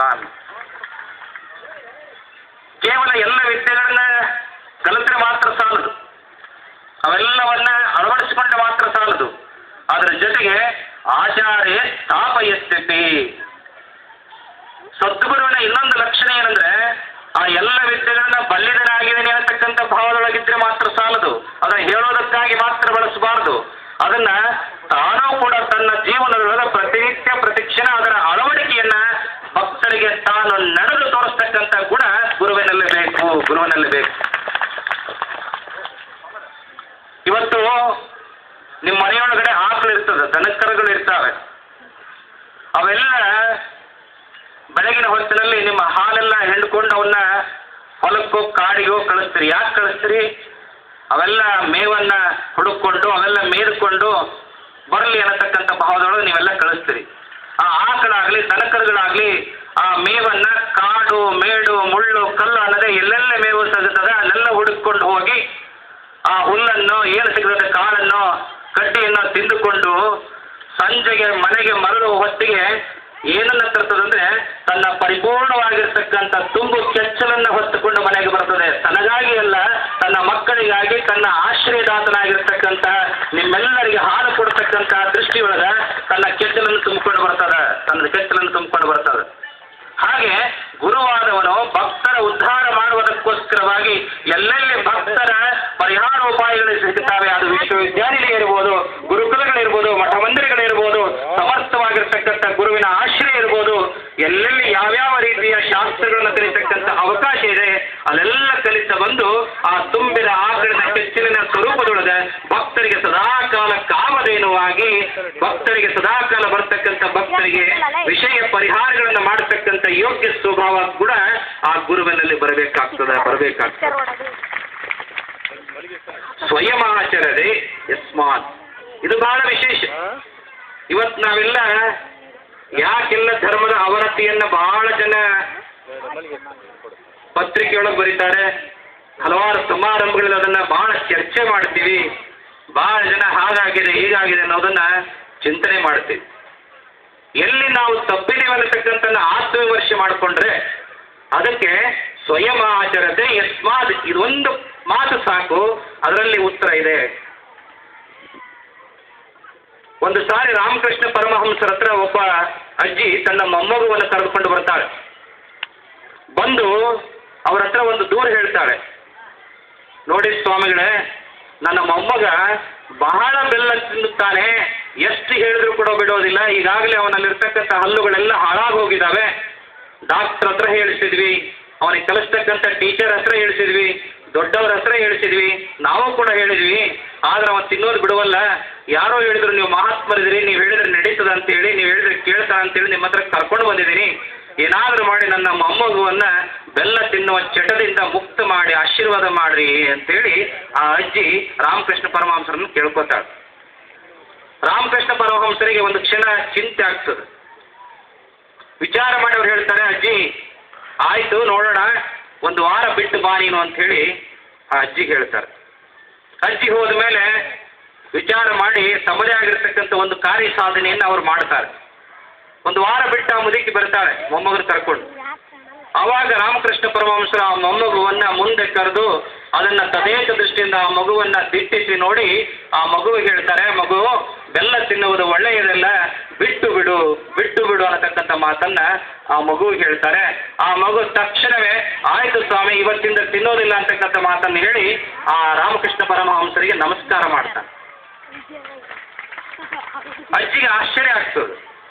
S1: ಕೇವಲ ಎಲ್ಲ ವಿದ್ಯೆಗಳನ್ನ ಕಲಿತರೆ ಮಾತ್ರ ಸಾಲದು, ಅವೆಲ್ಲವನ್ನ ಅಳವಡಿಸಿಕೊಂಡ ಮಾತ್ರ ಸಾಲದು. ಅದರ ಜೊತೆಗೆ ಆಚಾರ್ಯ ಸ್ಥಾಪಯಸ್ಥಿತಿ. ಸದ್ಗುರುವಿನ ಇನ್ನೊಂದು ಲಕ್ಷಣ ಏನಂದ್ರೆ ಆ ಎಲ್ಲ ವಿದ್ಯೆಗಳನ್ನ ಬಲ್ಲಿದನಾಗಿದ್ದೀನಿ ಅನ್ನತಕ್ಕಂಥ ಭಾವದೊಳಗಿದ್ರೆ ಮಾತ್ರ ಸಾಲದು. ಅದನ್ನ ಹೇಳೋದಕ್ಕಾಗಿ ಮಾತ್ರ ಬಳಸಬಾರದು. ಅದನ್ನ ತಾನೂ ಕೂಡ ತನ್ನ ಜೀವನದೊಳಗೆ ಪ್ರತಿನಿತ್ಯ ಪ್ರತಿಕ್ಷಣ ಅದರ ಅಳವಡಿಕೆಯನ್ನ ಭಕ್ತರಿಗೆ ತಾನು ನಡೆದು ತೋರಿಸ್ತಕ್ಕಂಥ ಗುಣ ಗುರುವಿನಲ್ಲಿ ಬೇಕು. ಇವತ್ತು ನಿಮ್ಮ ಮನೆಯೊಳಗಡೆ ಆಕಳು ಇರ್ತದೆ, ದನಕರುಗಳು ಇರ್ತಾವೆ. ಅವೆಲ್ಲ ಬೆಳಗಿನ ಹೊತ್ತಿನಲ್ಲಿ ನಿಮ್ಮ ಹಾಲೆಲ್ಲ ಹಿಂಡ್ಕೊಂಡು ಅವನ್ನ ಹೊಲಕ್ಕೋ ಕಾಡಿಗೋ ಕಳಿಸ್ತೀರಿ. ಯಾಕೆ ಕಳಿಸ್ತೀರಿ? ಅವೆಲ್ಲ ಮೇವನ್ನ ಹುಡುಕೊಂಡು ಅವೆಲ್ಲ ಮೇದ್ಕೊಂಡು ಬರಲಿ ಅನ್ನತಕ್ಕಂಥ ಭಾವದೊಳಗೆ ನೀವೆಲ್ಲ ಕಳಿಸ್ತೀರಿ. ಆ ಆಕಳಾಗ್ಲಿ ದನಕರುಗಳಾಗ್ಲಿ ಆ ಮೇವನ್ನ ಕಾಡು ಮೇಡು ಮುಳ್ಳು ಕಲ್ಲು ಅನ್ನದೇ ಎಲ್ಲೆಲ್ಲ ಮೇವು ಸಿಗುತ್ತದೆ ಅಲ್ಲೆಲ್ಲ ಹುಡುಕೊಂಡು ಹೋಗಿ ಆ ಹುಲ್ಲನ್ನು ಏನು ಸಿಗದ ಕಾಳನ್ನು ಕಡ್ಡಿಯನ್ನು ತಿಂದುಕೊಂಡು ಸಂಜೆಗೆ ಮನೆಗೆ ಮರಳುವ ಹೊತ್ತಿಗೆ ಏನನ್ನ ತರ್ತದಂದ್ರೆ ತನ್ನ ಪರಿಪೂರ್ಣವಾಗಿರ್ತಕ್ಕಂಥ ತುಂಬು ಕೆಚ್ಚಲನ್ನು ಹೊತ್ತುಕೊಂಡು ಮನೆಗೆ ಬರ್ತದೆ. ತನಗಾಗಿ ಅಲ್ಲ, ತನ್ನ ಮಕ್ಕಳಿಗಾಗಿ, ತನ್ನ ಆಶ್ರಯದಾತನಾಗಿರ್ತಕ್ಕಂಥ ನಿಮ್ಮೆಲ್ಲರಿಗೆ ಹಾಲು ಕೊಡ್ತಕ್ಕಂಥ ದೃಷ್ಟಿಯೊಳಗ ತನ್ನ ಕೆಚ್ಚಲನ್ನು ತುಂಬಿಕೊಂಡು ಬರ್ತದೆ. ಹಾಗೆ ಗುರುವಾದವನು ಭಕ್ತರ ಉದ್ಧಾರ ಮಾಡುವುದಕ್ಕೋಸ್ಕರವಾಗಿ ಎಲ್ಲೆಲ್ಲಿ ಭಕ್ತರ ಪರಿಹಾರೋಪಾಯಗಳು ಸಿಗುತ್ತವೆ, ಅದು ವಿಶ್ವವಿದ್ಯಾನಿಲಯ ಇರ್ಬೋದು, ಗುರುಕುಲಗಳಿರ್ಬೋದು, ಮಠ ಮಂದಿರಗಳಿರ್ಬೋದು, ಸಮರ್ಥವಾಗಿರ್ತಕ್ಕಂಥ ಗುರುವಿನ ಆಶ್ರಯ ಇರ್ಬೋದು, ಎಲ್ಲೆಲ್ಲಿ ಯಾವ್ಯಾವ ರೀತಿಯ ಶಾಸ್ತ್ರಗಳನ್ನು ಕಲಿತಕ್ಕಂಥ ಅವಕಾಶ ಇದೆ ಅಲ್ಲೆಲ್ಲ ಕಲಿತ ಬಂದು ಆ ತುಂಬಿದ ಆಕಳಿನ ಕೆಚ್ಚಲಿನ ಸ್ವರೂಪದೊಳಗೆ ಭಕ್ತರಿಗೆ ಸದಾಕಾಲ ಕಾಮಧೇನುವಾಗಿ, ಭಕ್ತರಿಗೆ ಸದಾಕಾಲ ಬರ್ತಕ್ಕಂಥ ಭಕ್ತರಿಗೆ ವಿಷಯ ಪರಿಹಾರಗಳನ್ನು ಮಾಡತಕ್ಕಂಥ ಯೋಗ್ಯ ಸ್ವಭಾವ ಕೂಡ ಆ ಗುರುವಿನಲ್ಲಿ ಬರಬೇಕಾಗ್ತದೆ. ಸ್ವಯಮಾಚರದೆ ಯಸ್ಮಾತ್. ಇದು ಬಹಳ ವಿಶೇಷ. ಇವತ್ತು ನಾವೆಲ್ಲ ಯಾಕೆಲ್ಲ ಧರ್ಮದ ಅವನತಿಯನ್ನ ಬಹಳ ಜನ ಪತ್ರಿಕೆಯೊಳಗೆ ಬರೀತಾರೆ, ಹಲವಾರು ಸಮಾರಂಭಗಳಲ್ಲಿ ಅದನ್ನ ಬಹಳ ಚರ್ಚೆ ಮಾಡ್ತೀವಿ, ಬಹಳ ಜನ ಹಾಗಾಗಿದೆ ಹೀಗಾಗಿದೆ ಅನ್ನೋದನ್ನ ಚಿಂತನೆ ಮಾಡ್ತೀವಿ. ಎಲ್ಲಿ ನಾವು ತಪ್ಪಿದೀವಿ ಅನ್ನತಕ್ಕಂಥ ಆತ್ಮವಿಮರ್ಶೆ ಮಾಡಿಕೊಂಡ್ರೆ ಅದಕ್ಕೆ ಸ್ವಯಂ ಆಚರತೆ ಯಸ್ಮಾದ್ ಇದೊಂದು ಮಾತು ಸಾಕು, ಅದರಲ್ಲಿ ಉತ್ತರ ಇದೆ. ಒಂದು ಸಾರಿ ರಾಮಕೃಷ್ಣ ಪರಮಹಂಸರ ಹತ್ರ ಒಬ್ಬ ಅಜ್ಜಿ ತನ್ನ ಮೊಮ್ಮಗುವನ್ನು ಕರೆದುಕೊಂಡು ಬರ್ತಾಳೆ. ಬಂದು ಅವ್ರ ಹತ್ರ ಒಂದು ದೂರ ಹೇಳ್ತಾಳೆ, ನೋಡಿ ಸ್ವಾಮಿಗಳೇ, ನನ್ನ ಮೊಮ್ಮಗ ಬಹಳ ಬೆಲ್ಲ ತಿನ್ನುತ್ತಾನೆ, ಎಷ್ಟು ಹೇಳಿದ್ರು ಕೂಡ ಬಿಡೋದಿಲ್ಲ, ಈಗಾಗಲೇ ಅವನಲ್ಲಿರ್ತಕ್ಕಂಥ ಹಲ್ಲುಗಳೆಲ್ಲ ಹಾಳಾಗಿ ಹೋಗಿದ್ದಾವೆ, ಡಾಕ್ಟರ್ ಹತ್ರ ಹೇಳಿಸಿದ್ವಿ, ಅವನಿಗೆ ಕಲಿಸ್ತಕ್ಕಂಥ ಟೀಚರ್ ಹತ್ರ ಹೇಳಿಸಿದ್ವಿ, ದೊಡ್ಡವರ ಹತ್ರ ಹೇಳಿಸಿದ್ವಿ, ನಾವು ಕೂಡ ಹೇಳಿದ್ವಿ, ಆದ್ರೆ ಅವನು ತಿನ್ನೋದು ಬಿಡುವಲ್ಲ. ಯಾರೋ ಹೇಳಿದ್ರು ನೀವು ಮಹಾತ್ಮರಿದ್ರಿ, ನೀವು ಹೇಳಿದ್ರೆ ನಡೀತದ ಅಂತೇಳಿ, ನೀವು ಹೇಳಿದ್ರೆ ಕೇಳ್ತಾರ ಅಂತೇಳಿ ನಿಮ್ಮ ಹತ್ರ ಕರ್ಕೊಂಡು ಬಂದಿದ್ದೀನಿ, ಏನಾದರೂ ಮಾಡಿ ನನ್ನ ಮೊಮ್ಮಗುವನ್ನ ಬೆಲ್ಲ ತಿನ್ನುವ ಚಟದಿಂದ ಮುಕ್ತ ಮಾಡಿ ಆಶೀರ್ವಾದ ಮಾಡ್ರಿ ಅಂತೇಳಿ ಆ ಅಜ್ಜಿ ರಾಮಕೃಷ್ಣ ಪರಮಹಂಸರನ್ನು ಕೇಳ್ಕೊತಾಳೆ. ರಾಮಕೃಷ್ಣ ಪರಮಹಂಸರಿಗೆ ಒಂದು ಕ್ಷಣ ಚಿಂತೆ ಆಗ್ತದೆ. ವಿಚಾರ ಮಾಡಿ ಅವ್ರು ಹೇಳ್ತಾರೆ, ಅಜ್ಜಿ ಆಯ್ತು ನೋಡೋಣ, ಒಂದು ವಾರ ಬಿಟ್ಟು ಬಾ ನೀನು ಅಂತ ಹೇಳಿ ಆ ಅಜ್ಜಿಗೆ ಹೇಳ್ತಾರೆ. ಅಜ್ಜಿ ಹೋದ ಮೇಲೆ ವಿಚಾರ ಮಾಡಿ ತಮ್ಮದೇ ಆಗಿರ್ತಕ್ಕಂಥ ಒಂದು ಕಾರ್ಯ ಸಾಧನೆಯನ್ನು ಅವ್ರು ಮಾಡ್ತಾರೆ. ಒಂದು ವಾರ ಬಿಟ್ಟು ಆ ಮುದುಕಿ ಬರ್ತಾಳೆ ಮೊಮ್ಮಗನ ಕರ್ಕೊಂಡು. ಆವಾಗ ರಾಮಕೃಷ್ಣ ಪರಮಹಂಸರ ಆ ಮೊಮ್ಮಗುವನ್ನ ಮುಂದೆ ಕರೆದು ಅದನ್ನ ತದೇಕ ದೃಷ್ಟಿಯಿಂದ ಆ ಮಗುವನ್ನ ದಿಟ್ಟಿಸಿ ನೋಡಿ ಆ ಮಗುವಿಗೆ ಹೇಳ್ತಾರೆ, ಮಗು ಬೆಲ್ಲ ತಿನ್ನುವುದು ಒಳ್ಳೆಯದಲ್ಲ, ಬಿಟ್ಟು ಬಿಡು ಅನ್ನತಕ್ಕಂಥ ಮಾತನ್ನ ಆ ಮಗುವಿಗೆ ಹೇಳ್ತಾರೆ. ಆ ಮಗು ತಕ್ಷಣವೇ ಆಯ್ತು ಸ್ವಾಮಿ, ಇವತ್ತಿಂದ ತಿನ್ನೋದಿಲ್ಲ ಅಂತಕ್ಕಂಥ ಮಾತನ್ನು ಹೇಳಿ ಆ ರಾಮಕೃಷ್ಣ ಪರಮಹಂಸರಿಗೆ ನಮಸ್ಕಾರ ಮಾಡ್ತಾನೆ. ಅಜ್ಜಿಗೆ ಆಶ್ಚರ್ಯ ಆಗ್ತದೆ.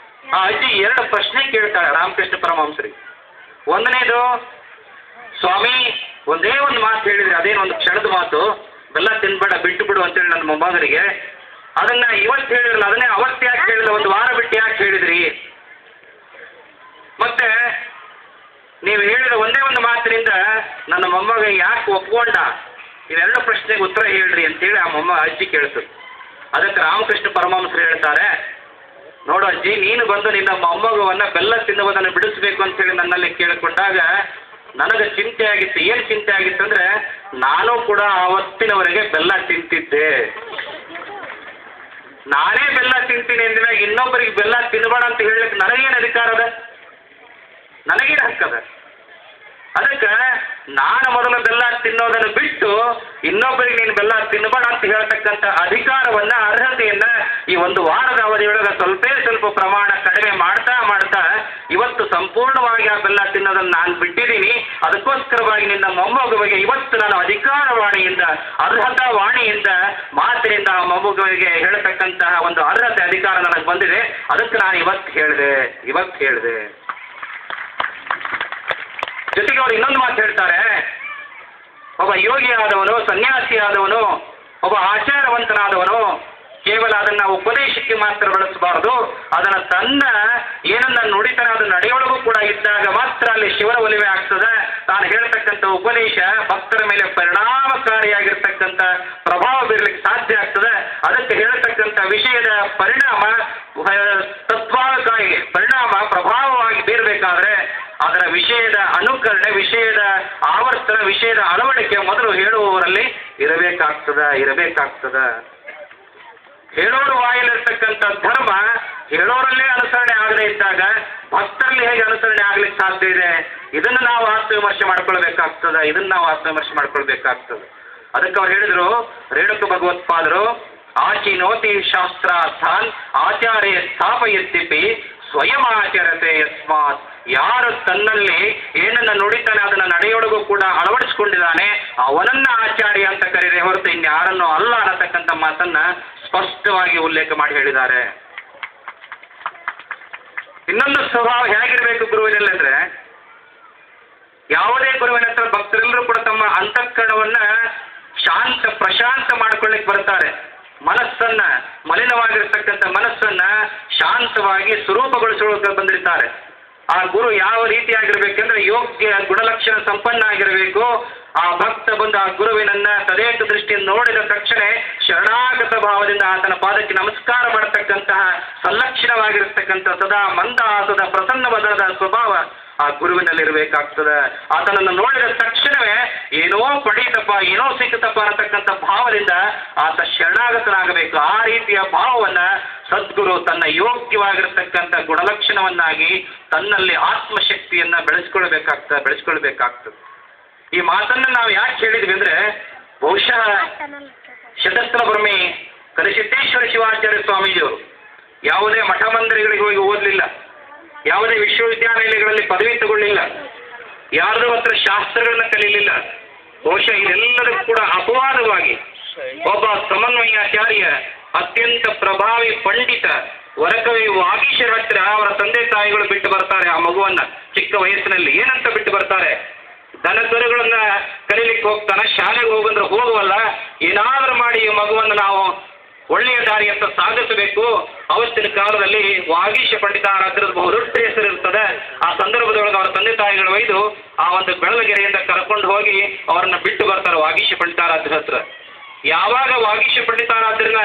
S1: ಆ ಅಜ್ಜಿ 2 ಪ್ರಶ್ನೆ ಕೇಳ್ತಾಳೆ ರಾಮಕೃಷ್ಣ ಪರಮಹಂಸರಿಗೆ. ಒಂದನೇದು, ಸ್ವಾಮಿ ಒಂದೇ ಒಂದು ಮಾತು ಹೇಳಿದ್ರಿ, ಅದೇನೊಂದು ಕ್ಷಣದ ಮಾತು, ಬೆಲ್ಲ ತಿನ್ಬೇಡ ಬಿಟ್ಟು ಬಿಡು ಅಂತೇಳಿ ನನ್ನ ಮೊಮ್ಮಗನಿಗೆ, ಅದನ್ನ ಇವತ್ತು ಹೇಳಿದ್ರಲ್ಲ, ಅದನ್ನೇ ಅವತ್ತು ಯಾಕೆ ಹೇಳಿಲ್ಲ, ಒಂದು ವಾರ ಬಿಟ್ಟು ಯಾಕೆ ಹೇಳಿದ್ರಿ? ಮತ್ತೆ ನೀವು ಹೇಳಿದ ಒಂದೇ ಒಂದು ಮಾತಿನಿಂದ ನನ್ನ ಮೊಮ್ಮಗ ಯಾಕೆ ಒಪ್ಕೊಂಡ, ಇವೆರಡು ಪ್ರಶ್ನೆಗೆ ಉತ್ತರ ಹೇಳ್ರಿ ಅಂತೇಳಿ ಆ ಅಜ್ಜಿ ಕೇಳ್ತದೆ. ಅದಕ್ಕೆ ರಾಮಕೃಷ್ಣ ಪರಮಹಂಸರು ಹೇಳ್ತಾರೆ, ನೋಡು ಅಜ್ಜಿ, ನೀನು ಬಂದು ನಿನ್ನ ಮೊಮ್ಮಗುವನ್ನು ಬೆಲ್ಲ ತಿನ್ನುವುದನ್ನು ಬಿಡಿಸಬೇಕು ಅಂತೇಳಿ ನನ್ನಲ್ಲಿ ಕೇಳಿಕೊಂಡಾಗ ನನಗೆ ಚಿಂತೆ ಆಗಿತ್ತು. ಏನು ಚಿಂತೆ ಆಗಿತ್ತು ಅಂದರೆ, ನಾನು ಕೂಡ ಆವತ್ತಿನವರೆಗೆ ಬೆಲ್ಲ ತಿಂತಿದ್ದೆ. ನಾನೇ ಬೆಲ್ಲ ತಿಂತೀನಿ ಅಂದಾಗ ಇನ್ನೊಬ್ಬರಿಗೆ ಬೆಲ್ಲ ತಿನ್ನಬೇಡ ಅಂತ ಹೇಳಲಿಕ್ಕೆ ನನಗೇನು ಅಧಿಕಾರ ಅದ? ನನಗೇನು ಹಕ್ಕದ? ಅದಕ್ಕೆ ನಾನು ಮೊದಲು ಬೆಲ್ಲ ತಿನ್ನೋದನ್ನು ಬಿಟ್ಟು ಇನ್ನೊಬ್ಬರಿಗೆ ನೀನು ಬೆಲ್ಲ ತಿನ್ನಬೇಡ ಅಂತ ಹೇಳ್ತಕ್ಕಂಥ ಅಧಿಕಾರವನ್ನು, ಅರ್ಹತೆಯನ್ನು ಈ ಒಂದು ವಾರದ ಅವಧಿಯೊಳಗೆ ಸ್ವಲ್ಪ ಪ್ರಮಾಣ ಕಡಿಮೆ ಮಾಡ್ತಾ ಇವತ್ತು ಸಂಪೂರ್ಣವಾಗಿ ಆ ಬೆಲ್ಲ ತಿನ್ನೋದನ್ನು ನಾನು ಬಿಟ್ಟಿದ್ದೀನಿ. ಅದಕ್ಕೋಸ್ಕರವಾಗಿ ನಿನ್ನ ಮೊಮ್ಮಗುವಿಗೆ ಇವತ್ತು ನಾನು ಅಧಿಕಾರವಾಣಿಯಿಂದ, ಅರ್ಹತಾ ವಾಣಿಯಿಂದ, ಮಾತಿನಿಂದ ಆ ಮೊಮ್ಮಗುವಿಗೆ ಹೇಳ್ತಕ್ಕಂತಹ ಒಂದು ಅರ್ಹತೆ, ಅಧಿಕಾರ ನನಗೆ ಬಂದಿದೆ. ಅದಕ್ಕೆ ನಾನು ಇವತ್ತು ಹೇಳಿದೆ. ಜೊತೆಗೆ ಅವರು ಇನ್ನೊಂದು ಮಾತು ಹೇಳ್ತಾರೆ, ಒಬ್ಬ ಯೋಗಿಯಾದವನು, ಸನ್ಯಾಸಿಯಾದವನು, ಒಬ್ಬ ಆಚಾರವಂತನಾದವನು ಕೇವಲ ಅದನ್ನು ಉಪದೇಶಕ್ಕೆ ಮಾತ್ರ ಬಳಸಬಾರದು, ಅದನ್ನು ತನ್ನ ಏನನ್ನ ನುಡಿತಾನೆ ಅದು ನಡೆಯೊಳಗೂ ಕೂಡ ಇದ್ದಾಗ ಮಾತ್ರ ಅಲ್ಲಿ ಶಿವನ ಒಲಿವೆ ಆಗ್ತದೆ. ತಾನು ಹೇಳ್ತಕ್ಕಂಥ ಉಪದೇಶ ಭಕ್ತರ ಮೇಲೆ ಪರಿಣಾಮಕಾರಿಯಾಗಿರ್ತಕ್ಕಂಥ ಪ್ರಭಾವ ಬೀರಲಿಕ್ಕೆ ಸಾಧ್ಯ ಆಗ್ತದೆ. ಅದಕ್ಕೆ ಹೇಳ್ತಕ್ಕಂಥ ವಿಷಯದ ಪರಿಣಾಮ ತತ್ವಾಕಾಯಿಗೆ ಪ್ರಭಾವವಾಗಿ ಬೀರಬೇಕಾದ್ರೆ ಅದರ ವಿಷಯದ ಅನುಕರಣೆ, ವಿಷಯದ ಆವರ್ತನ, ವಿಷಯದ ಅಳವಡಿಕೆ ಮೊದಲು ಹೇಳುವವರಲ್ಲಿ ಇರಬೇಕಾಗ್ತದ. ಹೇಳೋರು ವಾಯಲ್ಲಿರ್ತಕ್ಕಂಥ ಧರ್ಮ ಹೇಳೋರಲ್ಲೇ ಅನುಸರಣೆ ಆಗದೇ ಇದ್ದಾಗ ಭಕ್ತರಲ್ಲಿ ಹೇಗೆ ಅನುಸರಣೆ ಆಗ್ಲಿಕ್ಕೆ ಸಾಧ್ಯ ಇದೆ? ಇದನ್ನು ನಾವು ಆತ್ಮವಿಮರ್ಶೆ ಮಾಡ್ಕೊಳ್ಬೇಕಾಗ್ತದೆ. ಅದಕ್ಕೆ ಅವ್ರು ಹೇಳಿದ್ರು, ರೇಣುಕ ಭಗವತ್ಪಾದರು, ಆಚಿನೋತಿ ಶಾಸ್ತ್ರಾರ್ಥಾನ್ ಆಚಾರ್ಯ ಸ್ಥಾಪಯತ್ಯಪಿ ಸ್ವಯಂ ಆಚರತೆ ಯಸ್ಮಾತ್. ಯಾರು ತನ್ನಲ್ಲಿ ಏನನ್ನ ನುಡಿತಾನೆ ಅದನ್ನು ನಡೆಯೊಳಗೂ ಕೂಡ ಅಳವಡಿಸಿಕೊಂಡಿದ್ದಾನೆ ಅವನನ್ನ ಆಚಾರ್ಯ ಅಂತ ಕರೀರೆ ಹೊರತು ಇನ್ಯಾರನ್ನೂ ಅಲ್ಲ ಅನ್ನತಕ್ಕಂಥ ಮಾತನ್ನ ಸ್ಪಷ್ಟವಾಗಿ ಉಲ್ಲೇಖ ಮಾಡಿ ಹೇಳಿದ್ದಾರೆ. ಇನ್ನೊಂದು ಸ್ವಭಾವ ಹೇಗಿರಬೇಕು ಗುರುವಿನಲ್ಲಿ ಅಂದ್ರೆ, ಯಾವುದೇ ಗುರುವಿನ ಹತ್ರ ಭಕ್ತರೆಲ್ಲರೂ ಕೂಡ ತಮ್ಮ ಅಂತಃಕರಣವನ್ನ ಪ್ರಶಾಂತ ಮಾಡ್ಕೊಳ್ಳಿಕ್ಕೆ ಬರ್ತಾರೆ. ಮನಸ್ಸನ್ನ, ಮಲಿನವಾಗಿರ್ತಕ್ಕಂಥ ಮನಸ್ಸನ್ನ ಶಾಂತವಾಗಿ ಸ್ವರೂಪಗೊಳಿಸೋಕೆ ಬಂದಿರ್ತಾರೆ. ಆ ಗುರು ಯಾವ ರೀತಿಯಾಗಿರ್ಬೇಕಂದ್ರೆ ಯೋಗ್ಯ ಗುಣಲಕ್ಷಣ ಸಂಪನ್ನ ಆಗಿರಬೇಕು. ಆ ಭಕ್ತ ಬಂದು ಆ ಗುರುವಿನನ್ನ ತದೇಕ ದೃಷ್ಟಿಯಿಂದ ನೋಡಿದ ತಕ್ಷಣ ಶರಣಾಗತ ಭಾವದಿಂದ ಆತನ ಪಾದಕ್ಕೆ ನಮಸ್ಕಾರ ಮಾಡತಕ್ಕಂತಹ ಸಂಲಕ್ಷಣವಾಗಿರ್ತಕ್ಕಂಥ ಸದಾ ಮಂದಹಾಸದ ಪ್ರಸನ್ನವಾದ ಸ್ವಭಾವ ಆ ಗುರುವಿನಲ್ಲಿರಬೇಕಾಗ್ತದೆ. ಆತನನ್ನು ನೋಡಿದ ತಕ್ಷಣವೇ ಏನೋ ಪಡೀತಪ್ಪ, ಏನೋ ಸಿಕ್ಕತಪ್ಪ ಅನ್ನತಕ್ಕಂಥ ಭಾವದಿಂದ ಆತ ಶರಣಾಗತನಾಗಬೇಕು. ಆ ರೀತಿಯ ಭಾವವನ್ನ ಸದ್ಗುರು ತನ್ನ ಯೋಗ್ಯವಾಗಿರ್ತಕ್ಕಂಥ ಗುಣಲಕ್ಷಣವನ್ನಾಗಿ ತನ್ನಲ್ಲಿ ಆತ್ಮಶಕ್ತಿಯನ್ನ ಬೆಳೆಸ್ಕೊಳ್ಬೇಕಾಗ್ತದೆ. ಈ ಮಾತನ್ನ ನಾವು ಯಾಕೆ ಹೇಳಿದ್ವಿ ಅಂದ್ರೆ, ಬಹುಶಃ ಶತಸ್ತ್ರ ಬ್ರಹ್ಮಿ ಕಲಿಸಿದ್ದೇಶ್ವರ ಶಿವಾಚಾರ್ಯ ಸ್ವಾಮೀಜಿಯವರು ಯಾವುದೇ ಮಠ ಮಂದಿರಗಳಿಗೆ ಹೋಗಿ ಓದಲಿಲ್ಲ, ಯಾವುದೇ ವಿಶ್ವವಿದ್ಯಾನಿಲಯಗಳಲ್ಲಿ ಪದವಿ ತಗೊಳ್ಳಿಲ್ಲ, ಯಾರದೂ ಹತ್ರ ಶಾಸ್ತ್ರಗಳನ್ನ ಕಲೀಲಿಲ್ಲ. ಬಹುಶಃ ಇದೆಲ್ಲದಕ್ಕೂ ಕೂಡ ಅಪವಾದವಾಗಿ ಒಬ್ಬ ಸಮನ್ವಯಾಚಾರ್ಯ, ಅತ್ಯಂತ ಪ್ರಭಾವಿ ಪಂಡಿತ ವರಕವಿ ವಾಗೀಶರ ಹತ್ರ ಅವರ ತಂದೆ ತಾಯಿಗಳು ಬಿಟ್ಟು ಬರ್ತಾರೆ ಆ ಮಗುವನ್ನ ಚಿಕ್ಕ ವಯಸ್ಸಿನಲ್ಲಿ. ಏನಂತ ಬಿಟ್ಟು ಬರ್ತಾರೆ? ದನಕರುಗಳನ್ನ ಕಲೀಲಿಕ್ಕೆ ಹೋಗ್ತಾನೆ, ಶಾಲೆಗೆ ಹೋಗಂದ್ರೆ ಹೋಗುವಲ್ಲ, ಏನಾದರೂ ಮಾಡಿ ಈ ಮಗುವನ್ನು ನಾವು ಒಳ್ಳೆಯ ದಾರಿಯತ್ತ ಸಾಗಿಸಬೇಕು. ಅವತ್ತಿನ ಕಾಲದಲ್ಲಿ ವಾಗೀಶ ಪಂಡಿತಾರಾಧ್ಯರದ ಬಹುದೊಡ್ಡ ಹೆಸರು ಇರ್ತದೆ. ಆ ಸಂದರ್ಭದೊಳಗೆ ಅವರ ತಂದೆ ತಾಯಿಗಳು ಒಯ್ದು ಆ ಒಂದು ಬೆಳಲಗೆರೆಯಿಂದ ಕರ್ಕೊಂಡು ಹೋಗಿ ಅವರನ್ನ ಬಿಟ್ಟು ಬರ್ತಾರೆ ವಾಗೀಶ ಪಂಡಿತಾರಾಧ್ಯರ ಹತ್ರ. ಯಾವಾಗ ವಾಗೀಶ ಪಂಡಿತಾರಾಧ್ಯರನ್ನ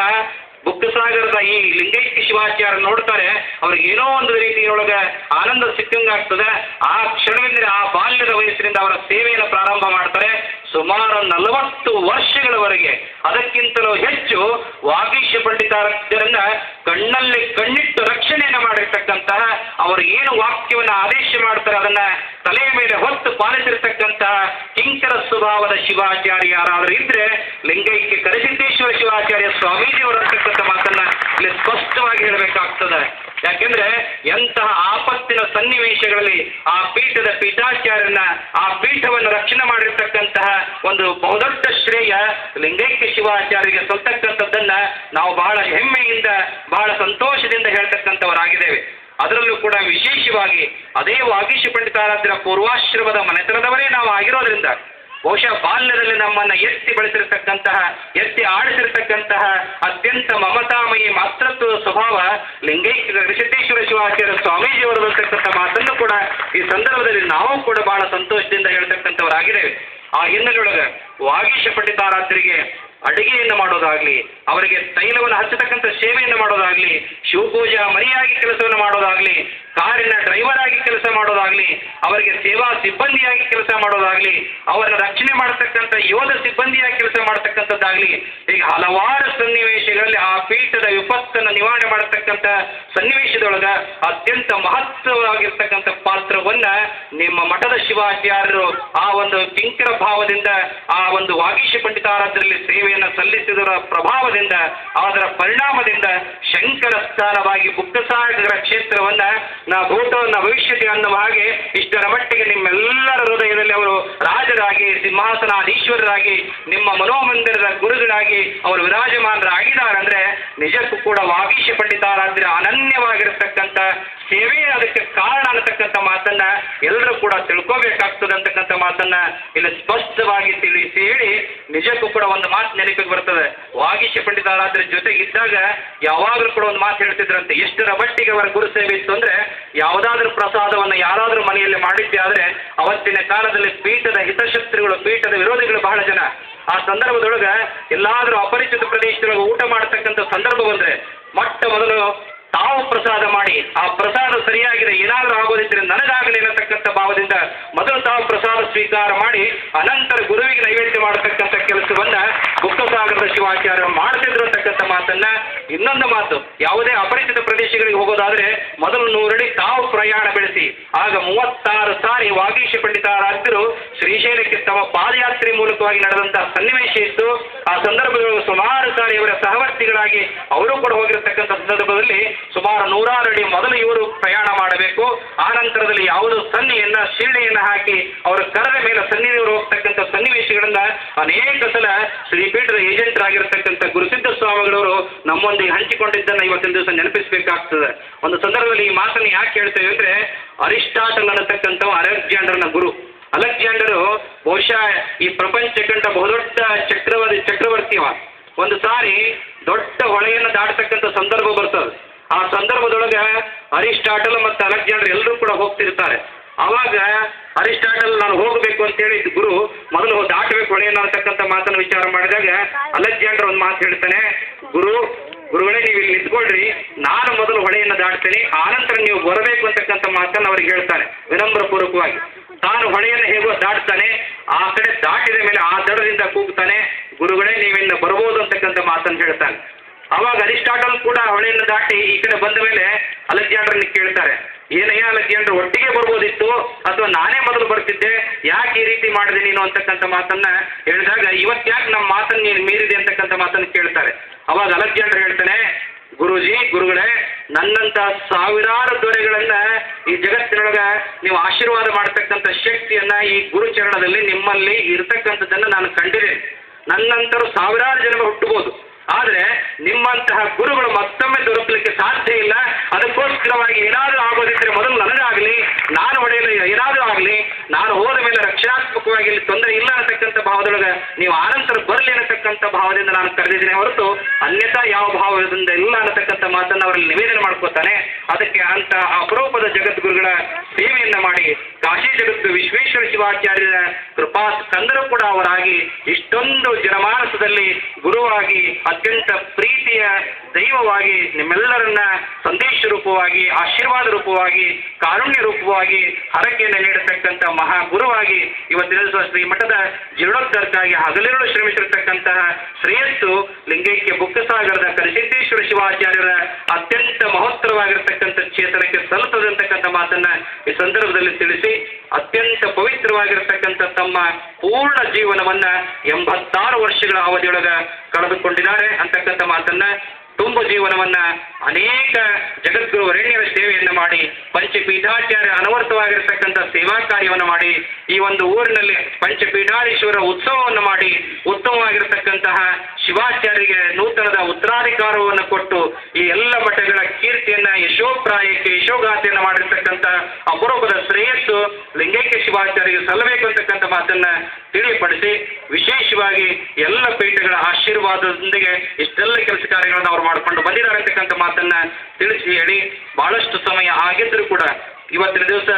S1: ಬುಕ್ಕಸಾಗರದ ಈ ಲಿಂಗೈಕ್ಯ ಶಿವಾಚಾರ್ಯ ನೋಡ್ತಾರೆ, ಅವ್ರಿಗೆ ಏನೋ ಒಂದು ರೀತಿಯೊಳಗೆ ಆನಂದ ಸಿಕ್ಕಂಗಾಗ್ತದೆ. ಆ ಕ್ಷಣದಿಂದ, ಆ ಬಾಲ್ಯದ ವಯಸ್ಸಿನಿಂದ ಅವರ ಸೇವೆಯನ್ನು ಪ್ರಾರಂಭ ಮಾಡ್ತಾರೆ. ಸುಮಾರು 40 ವರ್ಷಗಳವರೆಗೆ, ಅದಕ್ಕಿಂತಲೂ ಹೆಚ್ಚು ವಾಗೀಶ ಪಂಡಿತಾರಾಧ್ಯರನ್ನ ಕಣ್ಣಲ್ಲಿ ಕಣ್ಣಿಟ್ಟು ರಕ್ಷಣೆಯನ್ನು ಮಾಡಿರ್ತಕ್ಕಂತಹ, ಅವರು ಏನು ವಾಕ್ಯವನ್ನು ಆದೇಶ ಮಾಡ್ತಾರೆ ಅದನ್ನ ತಲೆಯ ಮೇಲೆ ಹೊತ್ತು ಪಾಲಿಸಿರ್ತಕ್ಕಂತಹ ಕಿಂಕರ ಸ್ವಭಾವದ ಶಿವಾಚಾರ್ಯ ಯಾರಾದರೂ ಇದ್ರೆ ಲಿಂಗೈಕ್ಯ ಕರಿಸಿದ್ದೇಶ್ವರ ಶಿವಾಚಾರ್ಯ ಸ್ವಾಮೀಜಿಯವರು ಅಂತಕ್ಕಂಥ ಮಾತನ್ನ ಇಲ್ಲಿ ಸ್ಪಷ್ಟವಾಗಿ ಹೇಳಬೇಕಾಗ್ತದೆ. ಯಾಕೆಂದ್ರೆ ಎಂತಹ ಆಪತ್ತಿನ ಸನ್ನಿವೇಶಗಳಲ್ಲಿ ಆ ಪೀಠದ ಪೀಠಾಚಾರ್ಯನ, ಆ ಪೀಠವನ್ನು ರಕ್ಷಣೆ ಮಾಡಿರ್ತಕ್ಕಂತಹ ಒಂದು ಬಹುದೊಡ್ಡ ಶ್ರೇಯ ಲಿಂಗೈಕ್ಯ ಶಿವಾಚಾರ್ಯರಿಗೆ ಸಲ್ತಕ್ಕಂಥದ್ದನ್ನ ನಾವು ಬಹಳ ಹೆಮ್ಮೆಯಿಂದ, ಬಹಳ ಸಂತೋಷದಿಂದ ಹೇಳ್ತಕ್ಕಂಥವರಾಗಿದ್ದೇವೆ. ಅದರಲ್ಲೂ ಕೂಡ ವಿಶೇಷವಾಗಿ ಅದೇ ವಾಗೀಶ ಪಂಡಿತಾರಾಧ್ಯರ ಪೂರ್ವಾಶ್ರಮದ ಮನೆತನದವರೇ ನಾವು ಆಗಿರೋದ್ರಿಂದ ಬಹುಶಃ ಬಾಲ್ಯದಲ್ಲಿ ನಮ್ಮನ್ನು ಎತ್ತಿ ಬೆಳೆಸಿರ್ತಕ್ಕಂತಹ, ಎತ್ತಿ ಆಡಿಸಿರ್ತಕ್ಕಂತಹ ಅತ್ಯಂತ ಮಮತಾಮಯಿ ಮಾತೃತ್ವದ ಸ್ವಭಾವ ಲಿಂಗೈಕ್ಯ ಸಿದ್ದೇಶ್ವರ ಶಿವಾಚಾರ್ಯ ಸ್ವಾಮೀಜಿಯವರು ಅಂತಕ್ಕಂಥ ಮಾತನ್ನು ಕೂಡ ಈ ಸಂದರ್ಭದಲ್ಲಿ ನಾವು ಕೂಡ ಬಹಳ ಸಂತೋಷದಿಂದ ಹೇಳ್ತಕ್ಕಂಥವರಾಗಿದ್ದೇವೆ. ಆ ಹಿನ್ನೆಲೆಯೊಳಗೆ ವಾಗೀಶ ಪಂಡಿತಾರಾಧ್ಯರಿಗೆ ಅಡುಗೆಯನ್ನು ಮಾಡೋದಾಗ್ಲಿ, ಅವರಿಗೆ ತೈಲವನ್ನು ಹಚ್ಚತಕ್ಕಂಥ ಸೇವೆಯನ್ನು ಮಾಡೋದಾಗ್ಲಿ, ಶಿವಪೂಜಾ ಮರಿಯಾಗಿ ಕೆಲಸವನ್ನು ಮಾಡೋದಾಗ್ಲಿ, ಕಾರಿನ ಡ್ರೈವರ್ ಆಗಿ ಕೆಲಸ ಮಾಡೋದಾಗ್ಲಿ, ಅವರಿಗೆ ಸೇವಾ ಸಿಬ್ಬಂದಿಯಾಗಿ ಕೆಲಸ ಮಾಡೋದಾಗ್ಲಿ, ಅವರನ್ನು ರಕ್ಷಣೆ ಮಾಡತಕ್ಕಂಥ ಯೋಧ ಸಿಬ್ಬಂದಿಯಾಗಿ ಕೆಲಸ ಮಾಡತಕ್ಕಂಥದ್ದಾಗ್ಲಿ, ಈಗ ಹಲವಾರು ಸನ್ನಿವೇಶಗಳಲ್ಲಿ ಆ ಪೀಠದ ವಿಪತ್ತನ್ನು ನಿವಾರಣೆ ಮಾಡತಕ್ಕಂಥ ಸನ್ನಿವೇಶದೊಳಗ ಅತ್ಯಂತ ಮಹತ್ವವಾಗಿರ್ತಕ್ಕಂಥ ಪಾತ್ರವನ್ನ ನಿಮ್ಮ ಮಠದ ಶಿವಾಚಾರ್ಯರು ಆ ಒಂದು ಕಿಂಕರ ಭಾವದಿಂದ ಆ ಒಂದು ವಾಗೀಶ ಪಂಡಿತಾರಾಧ್ಯರಲ್ಲಿ ಸೇವೆಯನ್ನು ಸಲ್ಲಿಸಿದರ ಪ್ರಭಾವದಿಂದ, ಅದರ ಪರಿಣಾಮದಿಂದ ಶಂಕರ ಸ್ಥಾನವಾಗಿ ಬುಕ್ಕಸಾಗರ ಕ್ಷೇತ್ರವನ್ನ ಭೂತೋ ಭವಿಷ್ಯತಿ ಅನ್ನುವ ಹಾಗೆ ಇಷ್ಟರ ಮಟ್ಟಿಗೆ ನಿಮ್ಮೆಲ್ಲರ ಹೃದಯದಲ್ಲಿ ಅವರು ರಾಜರಾಗಿ ಸಿಂಹಾಸನಾಧೀಶ್ವರರಾಗಿ ನಿಮ್ಮ ಮನೋಮಂದಿರದ ಗುರುಗಳಾಗಿ ಅವರು ವಿರಾಜಮಾನರಾಗಿದ್ದಾರಂದ್ರೆ ನಿಜಕ್ಕೂ ಕೂಡ ವಾಗೀಶ ಪಂಡಿತಾರಾಧ್ಯರ ಅನನ್ಯವಾಗಿರತಕ್ಕಂಥ ಸೇವೆ ಅದಕ್ಕೆ ಕಾರಣ ಅನ್ನತಕ್ಕಂಥ ಮಾತನ್ನ ಎಲ್ಲರೂ ಕೂಡ ತಿಳ್ಕೋಬೇಕಾಗ್ತದೆ ಅಂತಕ್ಕಂಥ ಮಾತನ್ನ ಇಲ್ಲಿ ಸ್ಪಷ್ಟವಾಗಿ ತಿಳಿಸಿ ಹೇಳಿ ನಿಜಕ್ಕೂ ಕೂಡ ಒಂದು ಮಾತು ನೆನಪಿಗೆ ಬರ್ತದೆ. ವಾಗೀಶ ಪಂಡಿತಾರಾಧ್ಯರ ಜೊತೆಗಿದ್ದಾಗ ಯಾವಾಗಲೂ ಕೂಡ ಒಂದು ಮಾತು ಹೇಳ್ತಿದ್ರಂತೆ, ಎಷ್ಟರ ಮಟ್ಟಿಗೆ ಅವರ ಗುರು ಸೇವೆ ಇತ್ತು ಅಂದ್ರೆ ಯಾವುದಾದ್ರೂ ಪ್ರಸಾದವನ್ನು ಯಾರಾದರೂ ಮನೆಯಲ್ಲಿ ಮಾಡಿದ್ದೆ ಆದರೆ ಅವತ್ತಿನ ಕಾಲದಲ್ಲಿ ಪೀಠದ ಹಿತಶತ್ರುಗಳು, ಪೀಠದ ವಿರೋಧಿಗಳು ಬಹಳ ಜನ. ಆ ಸಂದರ್ಭದೊಳಗೆ ಎಲ್ಲಾದರೂ ಅಪರಿಚಿತ ಪ್ರದೇಶದೊಳಗೆ ಊಟ ಮಾಡತಕ್ಕಂಥ ಸಂದರ್ಭ ಬಂದರೆ ಮೊಟ್ಟ ಮೊದಲು ತಾವು ಪ್ರಸಾದ ಮಾಡಿ ಆ ಪ್ರಸಾದ ಸರಿಯಾಗಿದೆ, ಏನಾದರೂ ಆಗೋದಿದ್ರೆ ನನಗಾಗಲಿ ಅನ್ನತಕ್ಕಂಥ ಭಾವದಿಂದ ಮೊದಲು ತಾವು ಪ್ರಸಾದ ಸ್ವೀಕಾರ ಮಾಡಿ ಅನಂತರ ಗುರುವಿಗೆ ನೈವೇದ್ಯ ಮಾಡತಕ್ಕಂಥ ಕೆಲಸವನ್ನ ಬುಕ್ಕಸಾಗರದ ಶಿವಾಚಾರ್ಯರು ಮಾಡ್ತಿದ್ರು ಅಂತಕ್ಕಂಥ ಮಾತನ್ನ. ಇನ್ನೊಂದು ಮಾತು, ಯಾವುದೇ ಅಪರಿಚಿತ ಪ್ರದೇಶಗಳಿಗೆ ಹೋಗೋದಾದ್ರೆ ಮೊದಲು 100 ಅಡಿ ತಾವು ಪ್ರಯಾಣ ಬೆಳೆಸಿ. ಆಗ 36 ಸಾರಿ ವಾಗೀಶ ಪಂಡಿತಾರಾಧ್ಯರು ಶ್ರೀಶೈಲಕ್ಕೆ ತಮ್ಮ ಪಾದಯಾತ್ರೆ ಮೂಲಕವಾಗಿ ನಡೆದಂತಹ ಸನ್ನಿವೇಶ ಇತ್ತು. ಆ ಸಂದರ್ಭದಲ್ಲಿ ಸುಮಾರು ಸಾರಿ ಇವರ ಸಹವರ್ತಿಗಳಾಗಿ ಅವರು ಕೂಡ ಹೋಗಿರತಕ್ಕಂಥ ಸಂದರ್ಭದಲ್ಲಿ ಸುಮಾರು 100 ಅಡಿ ಮೊದಲು ಇವರು ಪ್ರಯಾಣ ಮಾಡಬೇಕು. ಆ ನಂತರದಲ್ಲಿ ಯಾವುದೋ ಸನ್ನಿಯನ್ನ ಶಿಳ್ಳೆಯನ್ನು ಹಾಕಿ ಅವರ ಕರದ ಮೇಲೆ ಸನ್ನಿಧಿಯವರು ಹೋಗ್ತಕ್ಕಂಥ ಸನ್ನಿವೇಶಗಳನ್ನ ಅನೇಕ ಸಲ ಶ್ರೀಪೀಠದ ಏಜೆಂಟ್ ಆಗಿರತಕ್ಕಂಥ ಗುರುಸಿದ್ಧ ಸ್ವಾಮಿಗಳವರು ನಮ್ಮೊಂದಿಗೆ ಹಂಚಿಕೊಂಡಿದ್ದನ್ನು ಇವತ್ತಿನ ದಿವಸ ನೆನಪಿಸಬೇಕಾಗ್ತದೆ. ಒಂದು ಸಂದರ್ಭದಲ್ಲಿ ಈ ಮಾತನ್ನು ಯಾಕೆ ಹೇಳ್ತೇವೆ ಅಂದ್ರೆ, ಅರಿಸ್ಟಾಟಲ್ ಅನ್ನತಕ್ಕಂಥವ ಅಲೆಕ್ಸಾಂಡರ್ನ ಗುರು. ಅಲೆಕ್ಸಾಂಡರು ಬಹುಶಃ ಈ ಪ್ರಪಂಚ ಕಂಡ ಬಹುದೊಡ್ಡ ಚಕ್ರವರ್ತಿವ. ಒಂದು ಸಾರಿ ದೊಡ್ಡ ಹೊಳೆಯನ್ನು ದಾಟತಕ್ಕಂಥ ಸಂದರ್ಭ ಬರ್ತದೆ. ಆ ಸಂದರ್ಭದೊಳಗೆ ಅರಿಸ್ಟಾಟಲ್ ಮತ್ತು ಅಲೆಕ್ಸಾಂಡರ್ ಎಲ್ಲರೂ ಕೂಡ ಹೋಗ್ತಿರ್ತಾರೆ. ಆವಾಗ ಅರಿಸ್ಟಾಟಲ್ ನಾನು ಹೋಗಬೇಕು ಅಂತೇಳಿ ಗುರು ಮೊದಲು ದಾಟಬೇಕು ಹೊಳೆಯನ್ನು ಅಂತಕ್ಕಂಥ ಮಾತನ್ನು ವಿಚಾರ ಮಾಡಿದಾಗ ಅಲೆಕ್ಸಾಂಡರ್ ಒಂದು ಮಾತು ಹೇಳ್ತಾನೆ, ಗುರುಗಳೇ ನೀವು ಇಲ್ಲಿ ನಿಂತ್ಕೊಳ್ರಿ, ನಾನು ಮೊದಲು ಹೊಳೆಯನ್ನು ದಾಟ್ತೇನೆ, ಆನಂತರ ನೀವು ಬರಬೇಕು ಅಂತಕ್ಕಂಥ ಮಾತನ್ನು ಅವ್ರಿಗೆ ಹೇಳ್ತಾನೆ ವಿನಮ್ರ ಪೂರ್ವಕವಾಗಿ. ತಾನು ಹೊಳೆಯನ್ನು ಹೇಗೋ ದಾಟ್ತಾನೆ, ಆ ಕಡೆ ದಾಟಿದ ಮೇಲೆ ಆ ದಡದಿಂದ ಕೂಗ್ತಾನೆ, ಗುರುಗಳೇ ನೀವಿನ್ನ ಬರ್ಬೋದು ಅಂತಕ್ಕಂಥ ಮಾತನ್ನು ಹೇಳ್ತಾನೆ. ಅವಾಗ ಅರಿಸ್ಟಾಟಲ್ ಕೂಡ ಹೊಳೆಯನ್ನು ದಾಟಿ ಈ ಕಡೆ ಬಂದ ಮೇಲೆ ಅಲೆಕ್ಸಾಂಡರ್ನ ಕೇಳ್ತಾರೆ, ಏನಯ್ಯ ಅಲೆಕ್ಸಾಂಡರ್, ಒಟ್ಟಿಗೆ ಬರ್ಬೋದಿತ್ತು ಅಥವಾ ನಾನೇ ಮೊದಲು ಬರ್ತಿದ್ದೆ, ಯಾಕೆ ಈ ರೀತಿ ಮಾಡಿದೆ ನೀನು ಅಂತಕ್ಕಂಥ ಮಾತನ್ನ ಹೇಳಿದಾಗ ಇವತ್ತ್ಯಾಕೆ ನಮ್ಮ ಮಾತನ್ನು ನೀನು ಮೀರಿದೆ ಅಂತಕ್ಕಂಥ ಮಾತನ್ನು ಕೇಳ್ತಾರೆ. ಅವಾಗ ಅಲೆಕ್ಸಾಂಡರ್ ಹೇಳ್ತಾನೆ, ಗುರುಗಳೇ, ನನ್ನಂತ ಸಾವಿರಾರು ದೊರೆಗಳನ್ನ ಈ ಜಗತ್ತಿನೊಳಗ ನೀವು ಆಶೀರ್ವಾದ ಮಾಡತಕ್ಕಂಥ ಶಕ್ತಿಯನ್ನ ಈ ಗುರುಚರಣದಲ್ಲಿ ನಿಮ್ಮಲ್ಲಿ ಇರತಕ್ಕಂಥದ್ದನ್ನು ನಾನು ಕಂಡಿದ್ದೇನೆ. ನನ್ನಂತರ ಸಾವಿರಾರು ಜನ ಹುಟ್ಟಬಹುದು, ಆದರೆ ನಿಮ್ಮಂತಹ ಗುರುಗಳು ಮತ್ತೊಮ್ಮೆ ದೊರಕಲಿಕ್ಕೆ ಸಾಧ್ಯ ಇಲ್ಲ. ಅದಕ್ಕೋಸ್ಕರವಾಗಿ ಏನಾದರೂ ಆಗೋದಿದ್ರೆ ಮೊದಲು ನನಗಾಗಲಿ, ನಾನು ಹೊಡೆಯಲು ಏನಾದರೂ ಆಗಲಿ, ನಾನು ಹೋದ ಮೇಲೆ ರಕ್ಷಣಾತ್ಮಕವಾಗಿ ಇಲ್ಲಿ ತೊಂದರೆ ಇಲ್ಲ ಅನ್ನತಕ್ಕಂಥ ಭಾವದೊಳಗೆ ನೀವು ಆನಂತರ ಬರಲಿ ಅನ್ನತಕ್ಕಂಥ ಭಾವದಿಂದ ನಾನು ಕರೆದಿದ್ದೇನೆ ಹೊರತು ಅನ್ಯಥಾ ಯಾವ ಭಾವದಿಂದ ಇಲ್ಲ ಅನ್ನತಕ್ಕಂಥ ಮಾತನ್ನು ಅವರಲ್ಲಿ ನಿವೇದನೆ ಮಾಡ್ಕೋತಾನೆ. ಅದಕ್ಕೆ ಅಂತ ಅಪರೂಪದ ಜಗದ್ಗುರುಗಳ ಸೇವೆಯನ್ನು ಮಾಡಿ ಕಾಶಿ ಜಗತ್ತು ವಿಶ್ವೇಶ್ವರ ಶಿವಾಚಾರ್ಯರ ಕೃಪಾ ಕಂದರೂ ಕೂಡ ಅವರಾಗಿ ಇಷ್ಟೊಂದು ಜನಮಾನಸದಲ್ಲಿ ಗುರುವಾಗಿ ಅತ್ಯಂತ ಪ್ರೀತಿಯ ದೈವವಾಗಿ ನಿಮ್ಮೆಲ್ಲರನ್ನ ಸಂದೇಶ ರೂಪವಾಗಿ, ಆಶೀರ್ವಾದ ರೂಪವಾಗಿ, ಕಾರುಣ್ಯ ರೂಪವಾಗಿ ಹರಕೆಯನ್ನು ನೀಡತಕ್ಕಂಥ ಮಹಾಗುರುವಾಗಿ ಇವತ್ತಿನ ದಿವಸ ಶ್ರೀ ಮಠದ ಜೀರ್ಣೋದ್ಧಾರಕ್ಕಾಗಿ ಹಗಲಿರುಳು ಶ್ರಮಿಸಿರತಕ್ಕಂತಹ ಶ್ರೇಯಸ್ಸು ಲಿಂಗೈಕ್ಯ ಬುಕ್ಕಸಾಗರದ ಕರಿಸಿದ್ದೇಶ್ವರ ಶಿವಾಚಾರ್ಯರ ಅತ್ಯಂತ ಮಹೋತ್ತರವಾಗಿರತಕ್ಕಂಥ ಚೇತನಕ್ಕೆ ಸಲ್ಲುತ್ತದೆ ಅಂತಕ್ಕಂಥ ಮಾತನ್ನ ಈ ಸಂದರ್ಭದಲ್ಲಿ ತಿಳಿಸಿ, ಅತ್ಯಂತ ಪವಿತ್ರವಾಗಿರತಕ್ಕಂಥ ತಮ್ಮ ಪೂರ್ಣ ಜೀವನವನ್ನ 86 ವರ್ಷಗಳ ಅವಧಿಯೊಳಗ ಕಳೆದುಕೊಂಡಿದ್ದಾರೆ ಅಂತಕ್ಕಂಥ ಮಾತನ್ನ, ತುಂಬ ಜೀವನವನ್ನ ಅನೇಕ ಜಗದ್ಗುರು ವರೇಣ್ಯರ ಸೇವೆಯನ್ನು ಮಾಡಿ ಪಂಚಪೀಠಾಚಾರ್ಯ ಅನವರ್ತವಾಗಿರತಕ್ಕಂಥ ಸೇವಾ ಕಾರ್ಯವನ್ನು ಮಾಡಿ ಈ ಒಂದು ಊರಿನಲ್ಲಿ ಪಂಚಪೀಠಾಧೀಶ್ವರ ಉತ್ಸವವನ್ನು ಮಾಡಿ ಉತ್ತಮವಾಗಿರತಕ್ಕಂತಹ ಶಿವಾಚಾರ್ಯರಿಗೆ ನೂತನದ ಉತ್ತರಾಧಿಕಾರವನ್ನು ಕೊಟ್ಟು ಈ ಎಲ್ಲ ಮಠಗಳ ಕೀರ್ತಿಯನ್ನ ಯಶೋಪ್ರಾಯಕ್ಕೆ ಯಶೋಗಾಥೆಯನ್ನು ಮಾಡಿರ್ತಕ್ಕಂಥ ಅಪರೂಪದ ಶ್ರೇಯಸ್ಸು ಲಿಂಗೈಕ್ಯ ಶಿವಾಚಾರ್ಯರಿಗೆ ಸಲ್ಲಬೇಕು ಅಂತಕ್ಕಂಥ ಮಾತನ್ನ ತಿಳಿಯಪಡಿಸಿ, ವಿಶೇಷವಾಗಿ ಎಲ್ಲ ಪೀಠಗಳ ಆಶೀರ್ವಾದ ಆಶೀರ್ವಾದದೊಂದಿಗೆ ಇಷ್ಟೆಲ್ಲ ಕೆಲಸ ಕಾರ್ಯಗಳನ್ನು ಅವ್ರು ಮಾಡ್ಕೊಂಡು ಬಂದಿದ್ದಾರೆ ಅಂತಕ್ಕಂಥ ಮಾತನ್ನ ತಿಳಿಸಿ ಹೇಳಿ ಬಹಳಷ್ಟು ಸಮಯ ಆಗಿದ್ರೂ ಕೂಡ ಇವತ್ತಿನ ದಿವಸ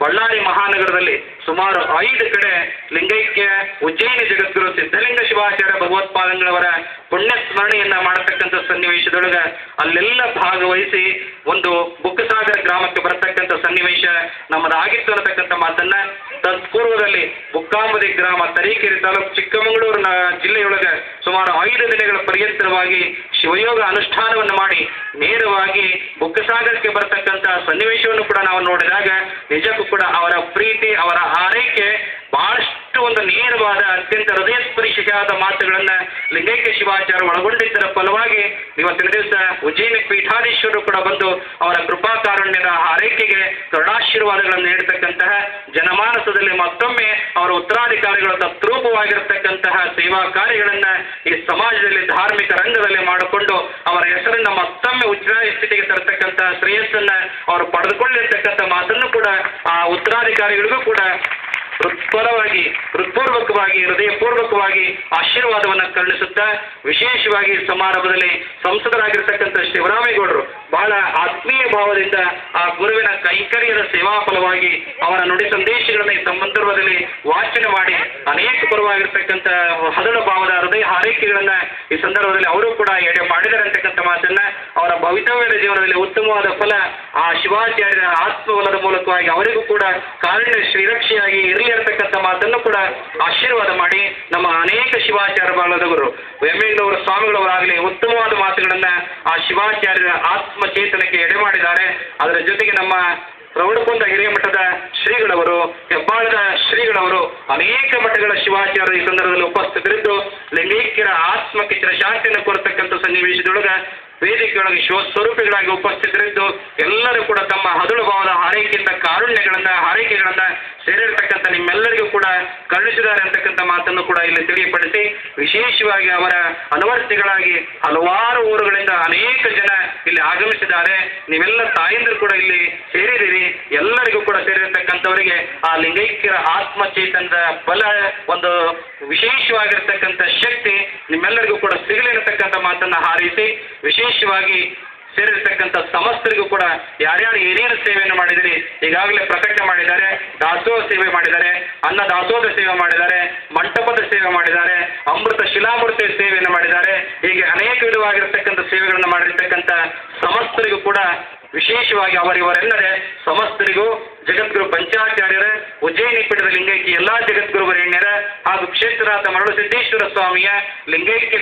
S1: ಬಳ್ಳಾರಿ ಮಹಾನಗರದಲ್ಲಿ ಸುಮಾರು 5 ಕಡೆ ಲಿಂಗೈಕ್ಯ ಉಜ್ಜಯಿನಿ ಜಗದ್ಗುರು ಸಿದ್ಧಲಿಂಗ ಶಿವಾಚಾರ್ಯ ಭಗವತ್ಪಾದಂಗಳವರ ಪುಣ್ಯ ಸ್ಮರಣೆಯನ್ನ ಮಾಡತಕ್ಕಂಥ ಸನ್ನಿವೇಶದೊಳಗೆ ಅಲ್ಲೆಲ್ಲ ಭಾಗವಹಿಸಿ ಒಂದು ಬುಕ್ಕಸಾಗರ ಗ್ರಾಮಕ್ಕೆ ಬರತಕ್ಕಂಥ ಸನ್ನಿವೇಶ ನಮ್ಮದಾಗಿತ್ತು ಅನ್ನತಕ್ಕಂಥ ಮಾತನ್ನ ತತ್ಪೂರ್ವದಲ್ಲಿ ಬುಕ್ಕಾಂಬದಿ ಗ್ರಾಮ ತರೀಕೆರೆ ತಾಲೂಕು ಚಿಕ್ಕಮಗಳೂರು ಜಿಲ್ಲೆಯೊಳಗೆ ಸುಮಾರು 5 ದಿನಗಳ ಪರ್ಯಂತರವಾಗಿ ಶಿವಯೋಗ ಅನುಷ್ಠಾನವನ್ನು ಮಾಡಿ ನೇರವಾಗಿ ಬುಕ್ಕಸಾಗರಕ್ಕೆ ಬರತಕ್ಕಂಥ ಸನ್ನಿವೇಶವನ್ನು ಕೂಡ ನಾವು ನೋಡಿದಾಗ ನಿಜಕ್ಕೂ ಕೂಡ ಅವರ ಪ್ರೀತಿ ಅವರ ಆರೈಕೆ ಬಹಳಷ್ಟು ಒಂದು ನೇರವಾದ ಅತ್ಯಂತ ಹೃದಯ ಸ್ಪರ್ಶಿಯಾದ ಮಾತುಗಳನ್ನ ಲಿಂಗೈಕ್ಯ ಶಿವಾಚಾರ್ಯ ಒಳಗೊಂಡಿದ್ದರ ಫಲವಾಗಿ ಇವತ್ತಿನ ದಿವಸ ಉಜ್ಜಯಿನಿ ಪೀಠಾಧೀಶ್ವರರು ಕೂಡ ಬಂದು ಅವರ ಕೃಪಾ ಕಾರುಣ್ಯದ ಆರೈಕೆಗೆ ಕರುಣಾಶೀರ್ವಾದಗಳನ್ನು ನೀಡತಕ್ಕಂತಹ ಜನಮಾನಸದಲ್ಲಿ ಮತ್ತೊಮ್ಮೆ ಅವರ ಉತ್ತರಾಧಿಕಾರಿಗಳ ತದ್ರೂಪವಾಗಿರತಕ್ಕಂತಹ ಸೇವಾ ಕಾರ್ಯಗಳನ್ನ ಈ ಸಮಾಜದಲ್ಲಿ ಧಾರ್ಮಿಕ ರಂಗದಲ್ಲಿ ಮಾಡಿಕೊಂಡು ಅವರ ಹೆಸರನ್ನ ಮತ್ತೊಮ್ಮೆ ಉಜ್ಜಾಯ ಸ್ಥಿತಿಗೆ ತರತಕ್ಕಂತಹ ಶ್ರೇಯಸ್ಸನ್ನ ಅವರು ಪಡೆದುಕೊಂಡಿರ್ತಕ್ಕಂಥ ಮಾತನ್ನು ಕೂಡ ಆ ಉತ್ತರಾಧಿಕಾರಿಗಳಿಗೂ ಕೂಡ ಹೃತ್ಪರವಾಗಿ ಹೃತ್ಪೂರ್ವಕವಾಗಿ ಹೃದಯಪೂರ್ವಕವಾಗಿ ಆಶೀರ್ವಾದವನ್ನು ಕರುಣಿಸುತ್ತಾ ವಿಶೇಷವಾಗಿ ಸಮಾರಂಭದಲ್ಲಿ ಸಂಸದರಾಗಿರ್ತಕ್ಕಂಥ ಶಿವರಾಮೇಗೌಡರು ಬಹಳ ಆತ್ಮೀಯ ಭಾವದಿಂದ ಆ ಗುರುವಿನ ಕೈಂಕರ್ಯದ ಸೇವಾ ಫಲವಾಗಿ ಅವರ ನುಡಿ ಸಂದೇಶಗಳನ್ನು ಈ ಸಂದರ್ಭದಲ್ಲಿ ವಾಚನ ಮಾಡಿ ಅನೇಕ ಪರವಾಗಿರ್ತಕ್ಕಂಥ ಹದಳು ಭಾವದ ಹೃದಯ ಹಾರೈಕೆಗಳನ್ನ ಈ ಸಂದರ್ಭದಲ್ಲಿ ಅವರು ಕೂಡ ಎಡೆ ಮಾಡಿದ್ದಾರೆ ಅಂತಕ್ಕಂಥ ಮಾತನ್ನ ಅವರ ಭವಿತವ್ಯದ ಜೀವನದಲ್ಲಿ ಉತ್ತಮವಾದ ಫಲ ಆ ಶಿವಾಚಾರ್ಯರ ಆತ್ಮಬಲದ ಮೂಲಕವಾಗಿ ಅವರಿಗೂ ಕೂಡ ಕಾರುಣ್ಯ ಶ್ರೀರಕ್ಷೆಯಾಗಿ ಇರಲಿ ಅಂತಕ್ಕಂಥ ಮಾತನ್ನು ಕೂಡ ಆಶೀರ್ವಾದ ಮಾಡಿ ನಮ್ಮ ಅನೇಕ ಶಿವಾಚಾರ್ಯ ಬಾಲದವರು ಎಮ್ಮೆಂಗನವರ ಸ್ವಾಮಿಗಳವರಾಗಲಿ ಉತ್ತಮವಾದ ಮಾತುಗಳನ್ನ ಆ ಶಿವಾಚಾರ್ಯರ ಆತ್ಮಚೇತನಕ್ಕೆ ಎಡೆ ಮಾಡಿದ್ದಾರೆ. ಅದರ ಜೊತೆಗೆ ನಮ್ಮ ಪ್ರೌಢಕುಂದ ಹಿರಿಯ ಮಠದ ಶ್ರೀಗಳವರು ಹೆಬ್ಬಾಳದ ಶ್ರೀಗಳವರು ಅನೇಕ ಮಠಗಳ ಶಿವಾಚಾರ್ಯರು ಈ ಸಂದರ್ಭದಲ್ಲಿ ಉಪಸ್ಥಿತರಿದ್ದು ಲಿಂಗೈಕ್ಯರ ಆತ್ಮಕ್ಕೆ ಚಿರಶಾಂತಿಯನ್ನು ಕೋರತಕ್ಕಂಥ ಸನ್ನಿವೇಶದೊಳಗ ವೇದಿಕೆಯೊಳಗೆ ಶಿವಸ್ವರೂಪಿಗಳಾಗಿ ಉಪಸ್ಥಿತರಿದ್ದು ಎಲ್ಲರೂ ಕೂಡ ತಮ್ಮ ಹದಳು ಭಾವದ ಹಾರೈಕೆಯಿಂದ ಕಾರುಣ್ಯಗಳನ್ನ ಹಾರೈಕೆಗಳನ್ನ ಸೇರಿರ್ತಕ್ಕಂಥ ನಿಮ್ಮೆಲ್ಲರಿಗೂ ಕೂಡ ಕರುಣಿಸಿದ್ದಾರೆ ಅಂತಕ್ಕಂಥ ಮಾತನ್ನು ಕೂಡ ಇಲ್ಲಿ ತಿಳಿಯಪಡಿಸಿ ವಿಶೇಷವಾಗಿ ಅವರ ಅನುವರ್ತಿಗಳಾಗಿ ಹಲವಾರು ಊರುಗಳಿಂದ ಅನೇಕ ಜನ ಇಲ್ಲಿ ಆಗಮಿಸಿದ್ದಾರೆ. ನೀವೆಲ್ಲ ತಾಯಂದರು ಕೂಡ ಇಲ್ಲಿ ಸೇರಿದಿರಿ. ಎಲ್ಲರಿಗೂ ಕೂಡ ಸೇರಿರ್ತಕ್ಕಂಥವರಿಗೆ ಆ ಲಿಂಗೈಕ್ಯರ ಆತ್ಮಚೇತನದ ಬಲ ಒಂದು ವಿಶೇಷವಾಗಿರ್ತಕ್ಕಂಥ ಶಕ್ತಿ ನಿಮ್ಮೆಲ್ಲರಿಗೂ ಕೂಡ ಸಿಗಲಿ ಅನ್ನತಕ್ಕಂಥ ಮಾತನ್ನ ಹಾರೈಸಿ ವಿಶೇಷವಾಗಿ ಸೇರಿರ್ತಕ್ಕಂಥ ಸಮಸ್ತರಿಗೂ ಕೂಡ ಯಾರ್ಯಾರು ಏನೇನು ಸೇವೆಯನ್ನು ಮಾಡಿದಿರಿ ಈಗಾಗಲೇ ಪ್ರಕಟಣೆ ಮಾಡಿದ್ದಾರೆ. ದಾಸೋಹ ಸೇವೆ ಮಾಡಿದ್ದಾರೆ, ಅನ್ನ ದಾಸೋಹದ ಸೇವೆ ಮಾಡಿದ್ದಾರೆ, ಮಂಟಪದ ಸೇವೆ ಮಾಡಿದ್ದಾರೆ, ಅಮೃತ ಶಿಲಾಮೂರ್ತಿಯ ಸೇವೆಯನ್ನು ಮಾಡಿದ್ದಾರೆ. ಹೀಗೆ ಅನೇಕ ವಿಧವಾಗಿರ್ತಕ್ಕಂಥ ಸೇವೆಗಳನ್ನು ಮಾಡಿರ್ತಕ್ಕಂಥ ಸಮಸ್ತರಿಗೂ ಕೂಡ ವಿಶೇಷವಾಗಿ ಅವರಿವರೆಲ್ಲರೇ ಸಮಸ್ತರಿಗೂ ಜಗದ್ಗುರು ಪಂಚಾಚಾರ್ಯರ ಉಜ್ಜಯಿನಿ ಪೀಠದ ಲಿಂಗೈಕ್ಯ ಎಲ್ಲಾ ಜಗದ್ಗುರು ವರೇಣ್ಯರ ಹಾಗೂ ಕ್ಷೇತ್ರನಾಥ ಮರಳುಸಿದ್ದೇಶ್ವರ ಸ್ವಾಮಿಯ ಲಿಂಗೈಕ್ಯ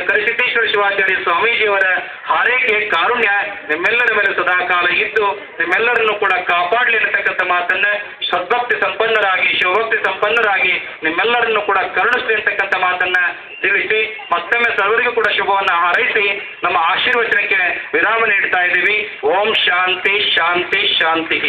S1: ಕರಿಸಿದ್ದೇಶ್ವರ ಶಿವಾಚಾರ್ಯ ಸ್ವಾಮೀಜಿಯವರ ಹಾರೈಕೆ ಕಾರುಣ್ಯ ನಿಮ್ಮೆಲ್ಲರ ಮೇಲೆ ಸದಾಕಾಲ ಇದ್ದು ನಿಮ್ಮೆಲ್ಲರನ್ನು ಕೂಡ ಕಾಪಾಡಲಿ ಅನ್ನತಕ್ಕಂಥ ಮಾತನ್ನ ಸದ್ಭಕ್ತಿ ಸಂಪನ್ನರಾಗಿ ಶಿವಭಕ್ತಿ ಸಂಪನ್ನರಾಗಿ ನಿಮ್ಮೆಲ್ಲರನ್ನು ಕೂಡ ಕರುಣಿಸಲಿ ಅಂತಕ್ಕಂಥ ಮಾತನ್ನ ತಿಳಿಸಿ ಮತ್ತೊಮ್ಮೆ ಸರ್ವರಿಗೂ ಕೂಡ ಶುಭವನ್ನು ಹಾರೈಸಿ ನಮ್ಮ ಆಶೀರ್ವಚನಕ್ಕೆ ವಿರಾಮ ನೀಡ್ತಾ ಇದ್ದೀವಿ. ಓಂ ಶಾಂತಿ ಶಾಂತಿ ಶಾಂತಿ.